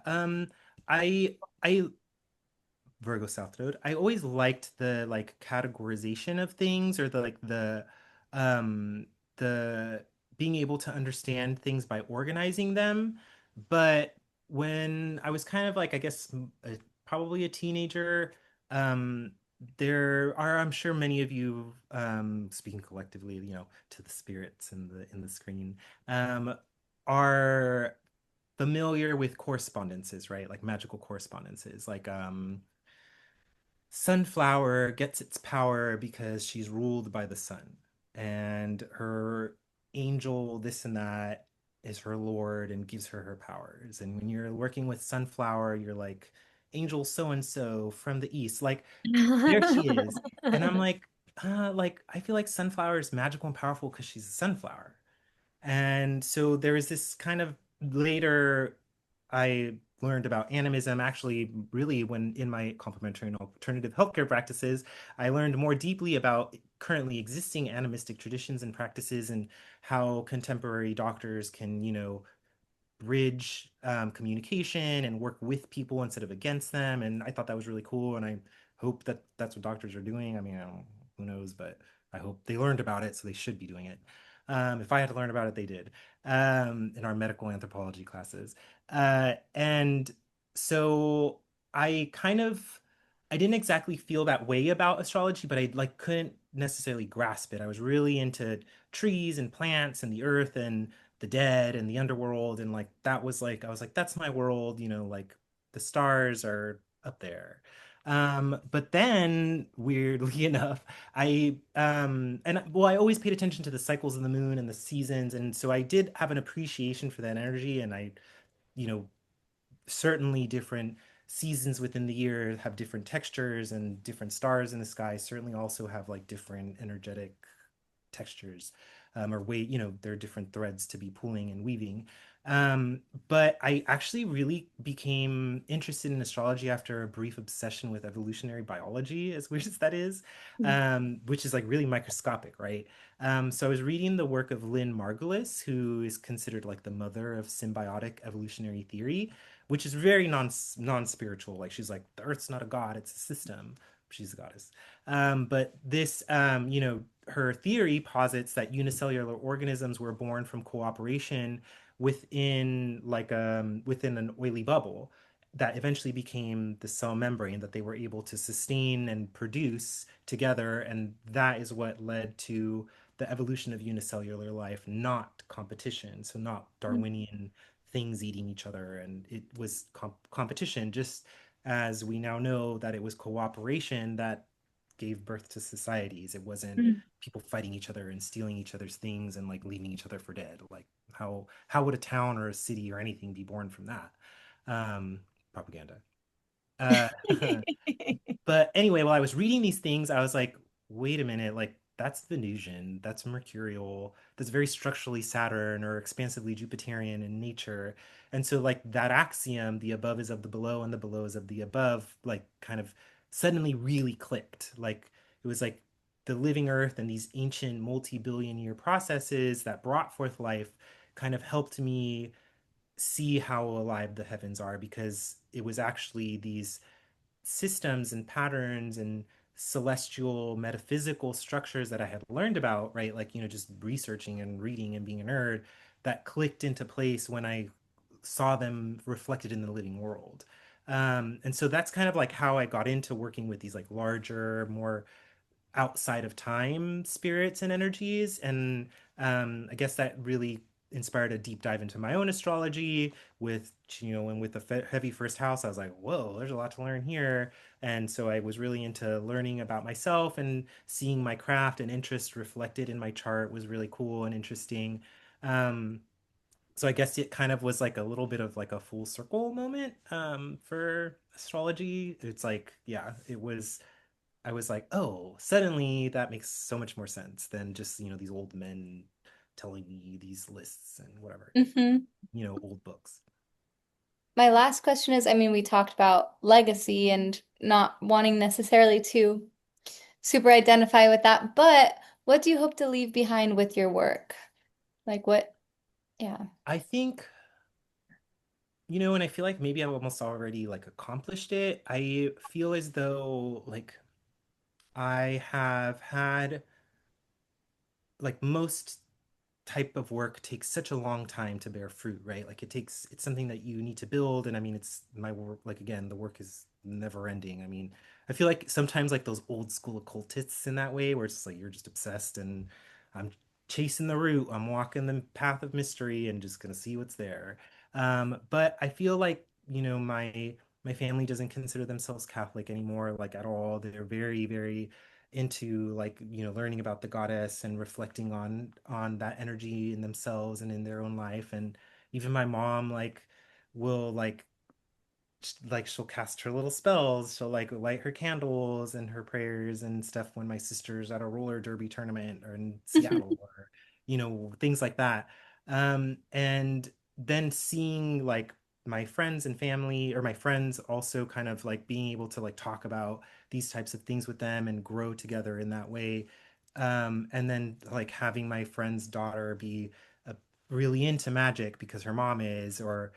I Virgo South Node. I always liked the like categorization of things, or um the being able to understand things by organizing them. But when I was kind of like, I guess, probably a teenager, um there are, I'm sure many of you, speaking collectively, to the spirits in the screen, are familiar with correspondences, right? Like magical correspondences. Like Sunflower gets its power because she's ruled by the sun, and her angel, this and that, is her lord and gives her her powers. And when you're working with Sunflower, you're like, angel so and so from the east, like there she is. And I'm like I feel like Sunflower is magical and powerful because she's a sunflower. And so there was this kind of, later I learned about animism, actually, really, when in my complementary and alternative healthcare practices, I learned more deeply about currently existing animistic traditions and practices, and how contemporary doctors can, bridge communication and work with people instead of against them. And I thought that was really cool. And I hope that that's what doctors are doing. I mean, I don't, who knows, but I hope they learned about it, so they should be doing it. If I had to learn about it, they did, in our medical anthropology classes. And so I kind of, I didn't exactly feel that way about astrology, but I like couldn't necessarily grasp it. I was really into trees and plants and the earth and the dead and the underworld, and like that was like, I was like, that's my world, like the stars are up there. But then weirdly enough, I always paid attention to the cycles of the moon and the seasons, and so I did have an appreciation for that energy. And I, you know certainly different seasons within the year have different textures, and different stars in the sky certainly also have like different energetic textures, or way, there are different threads to be pulling and weaving. But I actually really became interested in astrology after a brief obsession with evolutionary biology, as weird as that is, which is like really microscopic, right? So I was reading the work of Lynn Margulis, who is considered like the mother of symbiotic evolutionary theory, which is very non-spiritual. Like she's like, the Earth's not a god, it's a system. She's a goddess. But this, her theory posits that unicellular organisms were born from cooperation within an oily bubble that eventually became the cell membrane that they were able to sustain and produce together, and that is what led to the evolution of unicellular life, not competition. So not Darwinian things eating each other, and it was competition, just as we now know that it was cooperation that gave birth to societies. It wasn't people fighting each other and stealing each other's things and like leaving each other for dead. Like how would a town or a city or anything be born from that? Propaganda. Uh, but anyway, while I was reading these things, I was like, wait a minute, like that's Venusian, that's Mercurial, that's very structurally Saturn or expansively Jupiterian in nature. And so like that axiom, the above is of the below and the below is of the above, like kind of suddenly really clicked. Like it was like the living earth and these ancient multi-billion year processes that brought forth life kind of helped me see how alive the heavens are, because it was actually these systems and patterns and celestial metaphysical structures that I had learned about, right? Like, just researching and reading and being a nerd, that clicked into place when I saw them reflected in the living world. And so that's kind of like how I got into working with these like larger, more outside of time spirits and energies. And I guess that really inspired a deep dive into my own astrology with, and with the heavy first house. I was like, whoa, there's a lot to learn here. And so I was really into learning about myself, and seeing my craft and interest reflected in my chart was really cool and interesting. Um, so I guess it kind of was like a little bit of like a full circle moment for astrology. It's like, yeah, it was, I was like, oh, suddenly that makes so much more sense than just, these old men telling me these lists and whatever,
Hmm.
old books.
My last question is, I mean, we talked about legacy and not wanting necessarily to super identify with that, but what do you hope to leave behind with your work? Like what? Yeah.
I think, and I feel like maybe I've almost already like accomplished it. I feel as though like I have had like most type of work takes such a long time to bear fruit, right? Like it's something that you need to build. And I mean, it's my work, like again, the work is never ending. I mean, I feel like sometimes like those old school occultists in that way, where it's like you're just obsessed and I'm chasing the root, I'm walking the path of mystery and just gonna see what's there. But I feel like, my family doesn't consider themselves Catholic anymore, like at all. They're very, very into like learning about the goddess and reflecting on that energy in themselves and in their own life. And even my mom like will like she'll cast her little spells, she'll like light her candles and her prayers and stuff when my sister's at a roller derby tournament or in Seattle, or things like that. And then seeing like my friends and family, or my friends also kind of like being able to like talk about these types of things with them and grow together in that way. And then like having my friend's daughter be really into magic because her mom is, or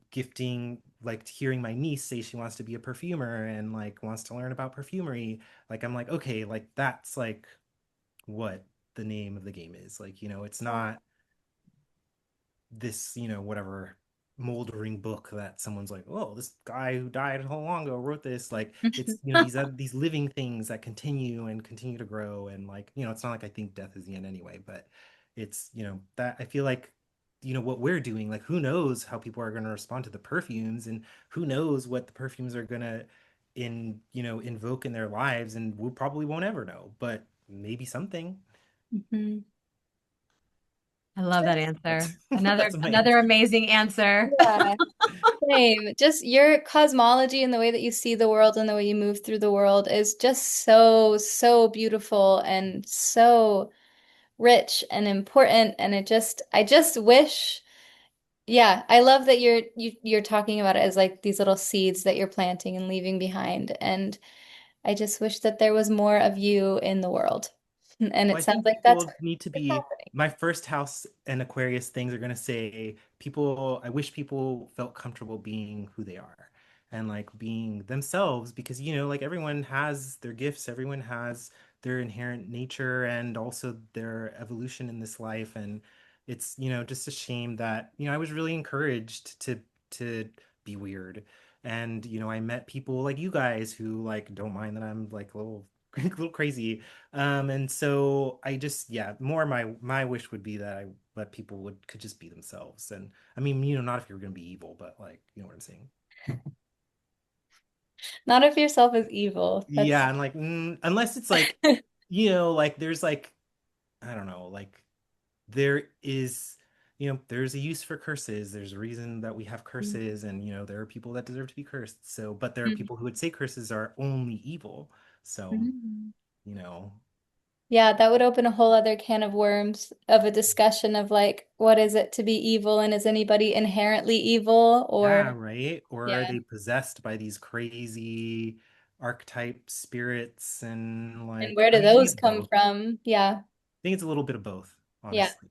gifting, like hearing my niece say she wants to be a perfumer and like wants to learn about perfumery. Like I'm like, okay, like that's like what the name of the game is. Like, it's not this, whatever moldering book that someone's like, oh, this guy who died how long ago wrote this. Like, it's, these living things that continue and continue to grow. And like, it's not like I think death is the end anyway, but it's, that I feel like, what we're doing, like, who knows how people are going to respond to the perfumes, and who knows what the perfumes are going to invoke in their lives. And we probably won't ever know, but maybe something.
Mhm.
I love that
That's
answer. Another
that's my
another
answer.
amazing answer.
Yeah. Same. Just your cosmology and the way that you see the world and the way you move through the world is just so, so beautiful and so rich and important. And I just wish, yeah, I love that you're talking about it as like these little seeds that you're planting and leaving behind. And I just wish that there was more of you in the world. And
Well,
it
I
sounds
think
like that's
people need to
what's
be
happening.
my first house and Aquarius things are going to say people, I wish people felt comfortable being who they are and like being themselves because, like everyone has their gifts, everyone has their inherent nature and also their evolution in this life. And it's, just a shame that, I was really encouraged to be weird. And, I met people like you guys who like don't mind that I'm like a little, a little crazy and so I just, yeah, more my wish would be that I let people would could just be themselves. And I mean, not if you're gonna be evil, but like, you know what I'm saying?
Not of yourself as evil. That's
Yeah, and like, unless it's like, like there's like, I don't know, like there is, there's a use for curses. There's a reason that we have curses, and there are people that deserve to be cursed. So, but there are
Mhm.
people who would say curses are only evil. So,
Mhm.
you know,
Yeah, that would open a whole other can of worms of a discussion of like, what is it to be evil and is anybody inherently evil
yeah,
or
right? Or are
yeah.
they possessed by these crazy archetype spirits and
And
like
where
I
do
mean, I think
those
it's
come
both. I
from? Yeah.
think it's a little bit of both,
Yeah.
honestly.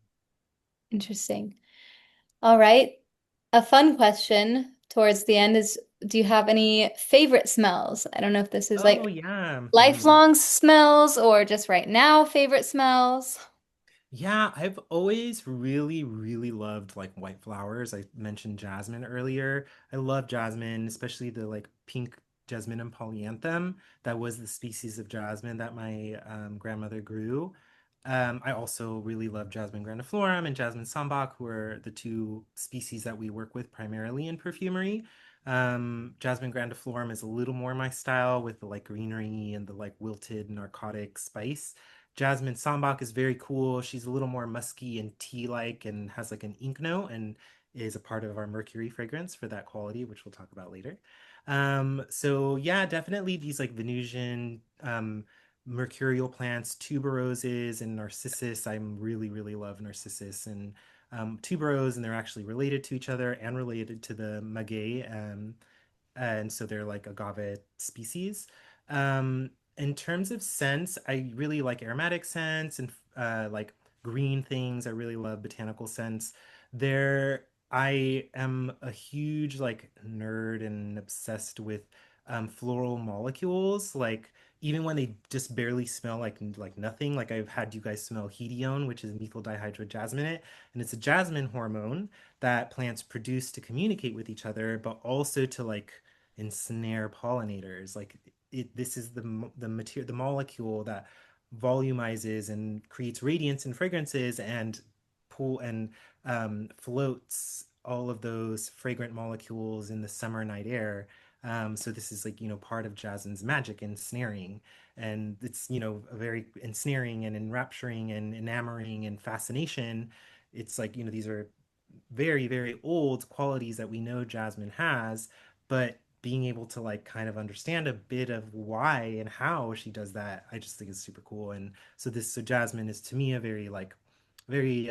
Interesting. All right. A fun question towards the end is, do you have any favorite smells? I don't know if this is
Oh
like
yeah.
lifelong smells or just right now favorite smells.
Yeah, I've always really, really loved like white flowers. I mentioned jasmine earlier. I love jasmine, especially the like pink jasmine and polyanthem. That was the species of jasmine that my grandmother grew. I also really love jasmine grandiflorum and jasmine sambac, who are the two species that we work with primarily in perfumery. Jasmine grandiflorum is a little more my style with the like greenery and the like wilted narcotic spice. Jasmine Sambach is very cool. She's a little more musky and tea-like and has like an ink note and is a part of our Mercury fragrance for that quality, which we'll talk about later. So yeah, definitely these like Venusian mercurial plants, tuberoses and narcissus. I'm really, really love narcissus and tuberose, and they're actually related to each other and related to the maguey. And so they're like agave species. In terms of scents, I really like aromatic scents and like green things. I really love botanical scents. There, I am a huge like nerd and obsessed with floral molecules. Like even when they just barely smell like nothing. Like I've had you guys smell hedione, which is methyl dihydrojasminate, and it's a jasmine hormone that plants produce to communicate with each other, but also to like ensnare pollinators. Like this is the material, the molecule that volumizes and creates radiance and fragrances and pull and floats all of those fragrant molecules in the summer night air. So this is like, part of jasmine's magic and snaring. And it's, a very ensnaring and enrapturing and enamoring and fascination. It's like, these are very, very old qualities that we know Jasmine has, but being able to like kind of understand a bit of why and how she does that, I just think is super cool. And so Jasmine is to me a very like very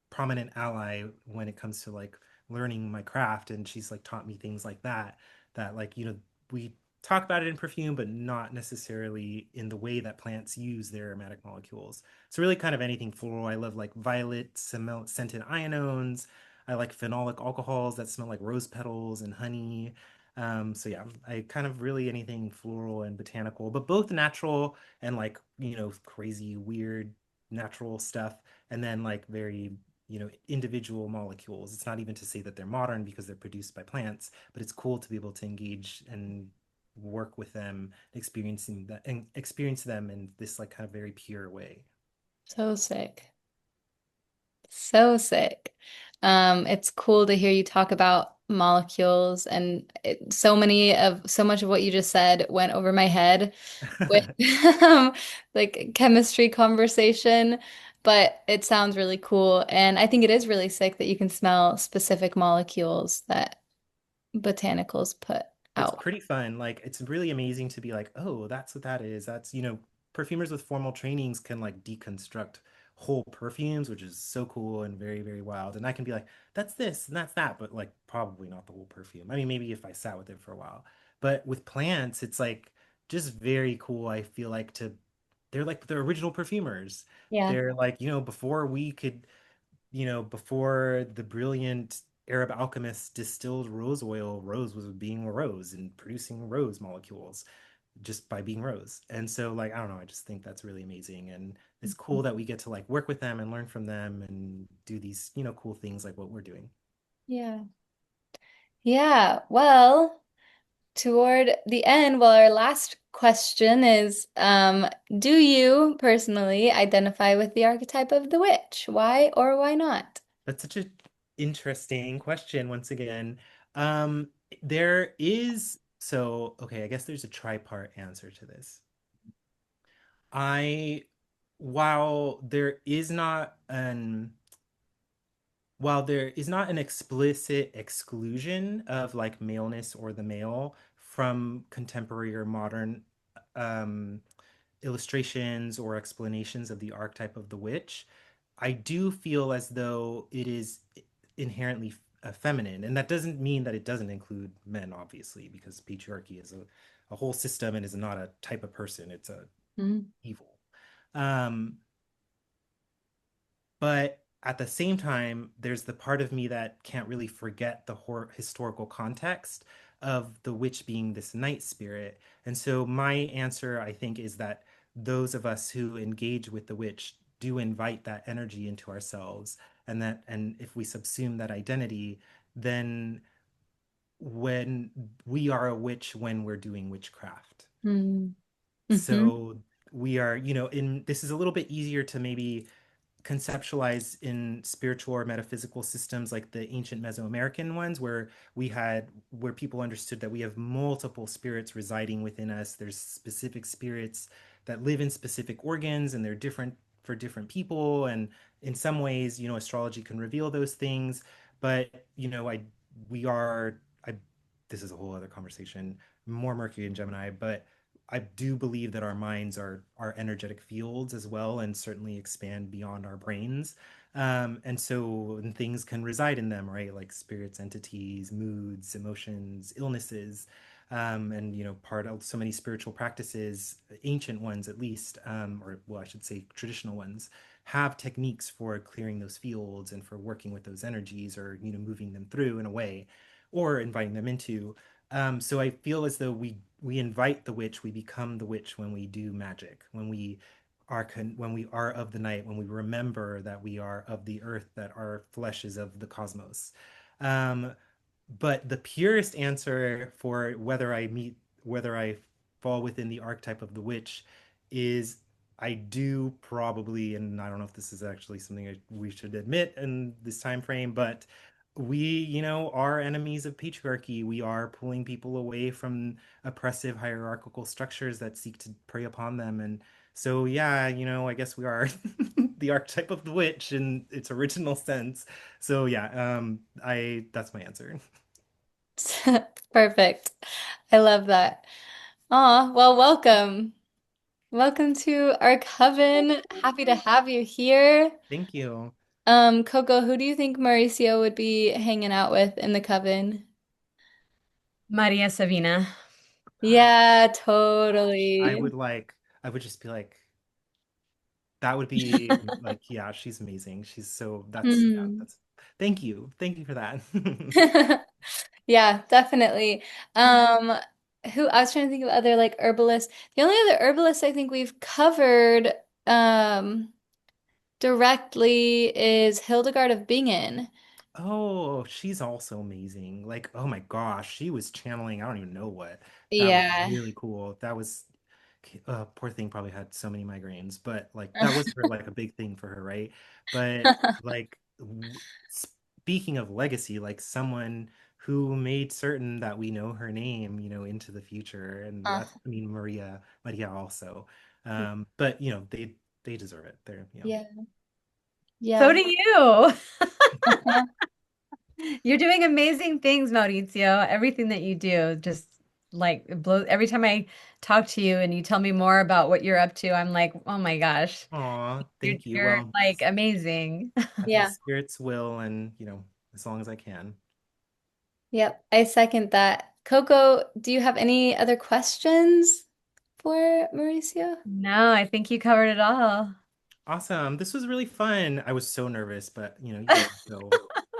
prominent ally when it comes to like learning my craft, and she's like taught me things like that like we talk about it in perfume but not necessarily in the way that plants use their aromatic molecules. So really kind of anything floral. I love like violet scented ionones. I like phenolic alcohols that smell like rose petals and honey. So yeah, I kind of really anything floral and botanical, but both natural and like crazy weird natural stuff, and then like very individual molecules. It's not even to say that they're modern because they're produced by plants, but it's cool to be able to engage and work with them, experiencing that and experience them in this like kind of very pure way.
So sick. So sick. It's cool to hear you talk about molecules and so much of what you just said went over my head with like chemistry conversation, but it sounds really cool. And I think it is really sick that you can smell specific molecules that botanicals put
It's
out.
pretty fun. Like it's really amazing to be like, oh, that's what that is. That's, perfumers with formal trainings can like deconstruct whole perfumes, which is so cool and very, very wild. And I can be like, that's this and that's that, but like probably not the whole perfume. I mean, maybe if I sat with it for a while. But with plants, it's like just very cool. I feel like they're like the original perfumers.
Yeah.
They're like, before we could before the brilliant Arab alchemists distilled rose oil, rose was being rose and producing rose molecules just by being rose. And so, like, I don't know, I just think that's really amazing. And it's cool that we get to like work with them and learn from them and do these, cool things like what we're doing.
Yeah. Yeah. Well, toward the end, well, our last question is, do you personally identify with the archetype of the witch? Why or why not?
That's such an interesting question once again. Um, there is so okay, I guess there's a tripart answer to this. I while there is not an while there is not an explicit exclusion of like maleness or the male from contemporary or modern um, illustrations or explanations of the archetype of the witch, I do feel as though it is inherently feminine. And that doesn't mean that it doesn't include men, obviously, because patriarchy is a whole system and is not a type of person, it's a
Mm.
evil. Um, but at the same time, there's the part of me that can't really forget the historical context of the witch being this night spirit. And so my answer, I think, is that those of us who engage with the witch do invite that energy into ourselves. And if we subsume that identity, then when we are a witch when we're doing witchcraft.
Mm. Hmm.
So we are, in this is a little bit easier to maybe conceptualized in spiritual or metaphysical systems like the ancient Mesoamerican ones where people understood that we have multiple spirits residing within us. There's specific spirits that live in specific organs and they're different for different people. And in some ways, astrology can reveal those things. But, I we are I this is a whole other conversation, more Mercury and Gemini, but I do believe that our minds are energetic fields as well, and certainly expand beyond our brains. And things can reside in them, right? Like spirits, entities, moods, emotions, illnesses, and part of so many spiritual practices, ancient ones at least, or well, I should say traditional ones, have techniques for clearing those fields and for working with those energies, or moving them through in a way, or inviting them into. So I feel as though we invite the witch, we become the witch when we do magic, when we are of the night, when we remember that we are of the earth, that our flesh is of the cosmos. Um, but the purest answer for whether I fall within the archetype of the witch is I do probably, and I don't know if this is actually something we should admit in this time frame, but we, are enemies of patriarchy. We are pulling people away from oppressive hierarchical structures that seek to prey upon them. And so, yeah, I guess we are the archetype of the witch in its original sense. So, yeah, I that's my answer.
Perfect. I love that. Aw, well, welcome. Welcome to our coven. Happy to have you here.
Thank you.
Coco, who do you think Mauricio would be hanging out with in the coven?
Maria Sabina.
Yeah,
I
totally.
would like, I would just be like, that would be like, yeah, she's amazing. Yeah,
Hmm.
thank you. Thank you for that.
Yeah, definitely. Um, who I was trying to think of other like herbalists. The only other herbalist I think we've covered directly is Hildegard of Bingen.
Oh, she's also amazing. Like, oh my gosh, she was channeling, I don't even know what. That was
Yeah.
really cool. Poor thing probably had so many migraines, but like that was her like a big thing for her, right? But like speaking of legacy, like someone who made certain that we know her name, into the future, and
Uh,
that's, I mean, Maria also. But they deserve it. They're.
yeah.
So
Yeah.
do you. You're doing amazing things, Mauricio. Everything that you do just like it blows. Every time I talk to you and you tell me more about what you're up to, I'm like, oh my gosh,
Aw,
you're
thank you.
you're
Well,
like amazing.
the
Yeah.
spirits will, and as long as I can.
Yep. I second that. Coco, do you have any other questions for Mauricio?
No, I think you covered it all.
Awesome. This was really fun. I was so nervous, but you guys are so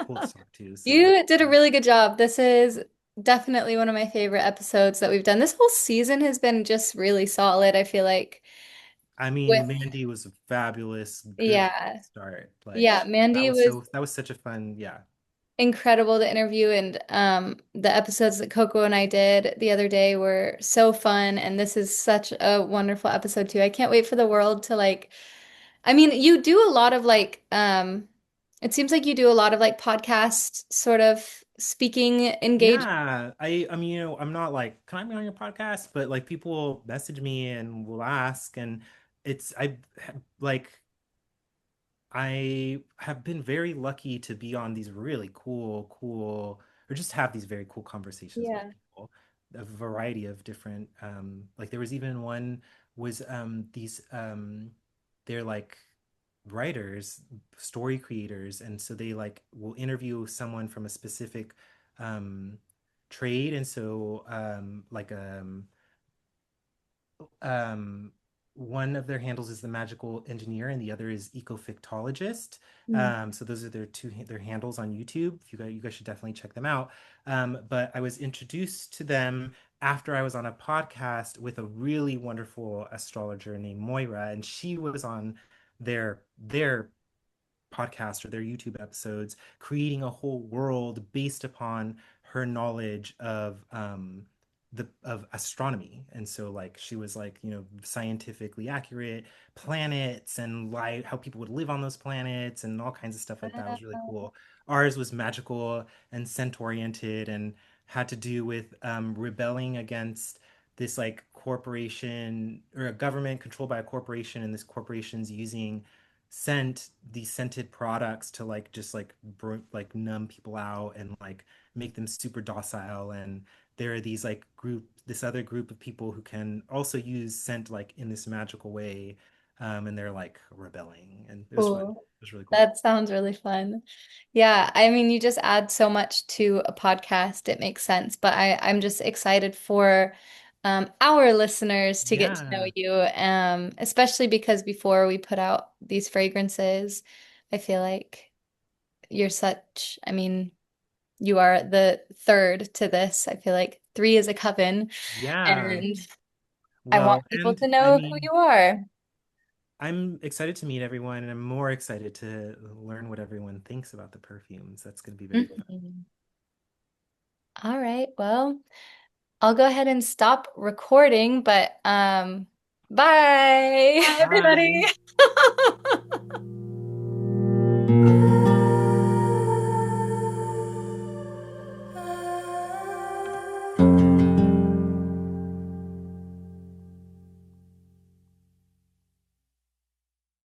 cool to talk to. So,
You did a really good job. This is definitely one of my favorite episodes that we've done. This whole season has been just really solid, I feel like.
I mean,
With
Mandy was a fabulous, good
yeah.
start. Like
Yeah, Mandy was
that was such a fun, yeah.
incredible to interview, and the episodes that Coco and I did the other day were so fun, and this is such a wonderful episode too. I can't wait for the world to like I mean, you do a lot of like it seems like you do a lot of like podcast sort of speaking engagement.
Yeah, I mean, I'm not like, can I be on your podcast? But like people will message me and will ask, and it's like I have been very lucky to be on these really cool, or just have these very cool conversations with
Yeah.
people. A variety of different, like there was even one was these they're like writers, story creators, and so they like will interview someone from a specific um trade, and so like um, one of their handles is the magical engineer and the other is ecofictologist.
Mm.
So those are their handles on YouTube. If you guys should definitely check them out. But I was introduced to them after I was on a podcast with a really wonderful astrologer named Moira, and she was on their podcast or their YouTube episodes, creating a whole world based upon her knowledge of the of astronomy. And so like she was like, scientifically accurate planets and like how people would live on those planets and all kinds of stuff like that. It was really cool. Ours was magical and scent oriented and had to do with rebelling against this like corporation or a government controlled by a corporation, and this corporation's using these scented products to like just like numb people out and like make them super docile. And there are this other group of people who can also use scent like in this magical way, and they're like rebelling, and it was fun.
Cool.
It was really cool.
That sounds really fun. Yeah, I mean, you just add so much to a podcast. It makes sense. But I'm just excited for our listeners to get to know
Yeah,
you, especially because before we put out these fragrances, I feel like I mean, you are the third to this. I feel like three is a coven,
yeah.
and I want
Well,
people
and
to
I
know who
mean,
you are.
I'm excited to meet everyone, and I'm more excited to learn what everyone thinks about the perfumes. That's going to be very fun.
Mhm. All right. Well, I'll go ahead and stop recording, but bye
Bye, everybody.
Bye.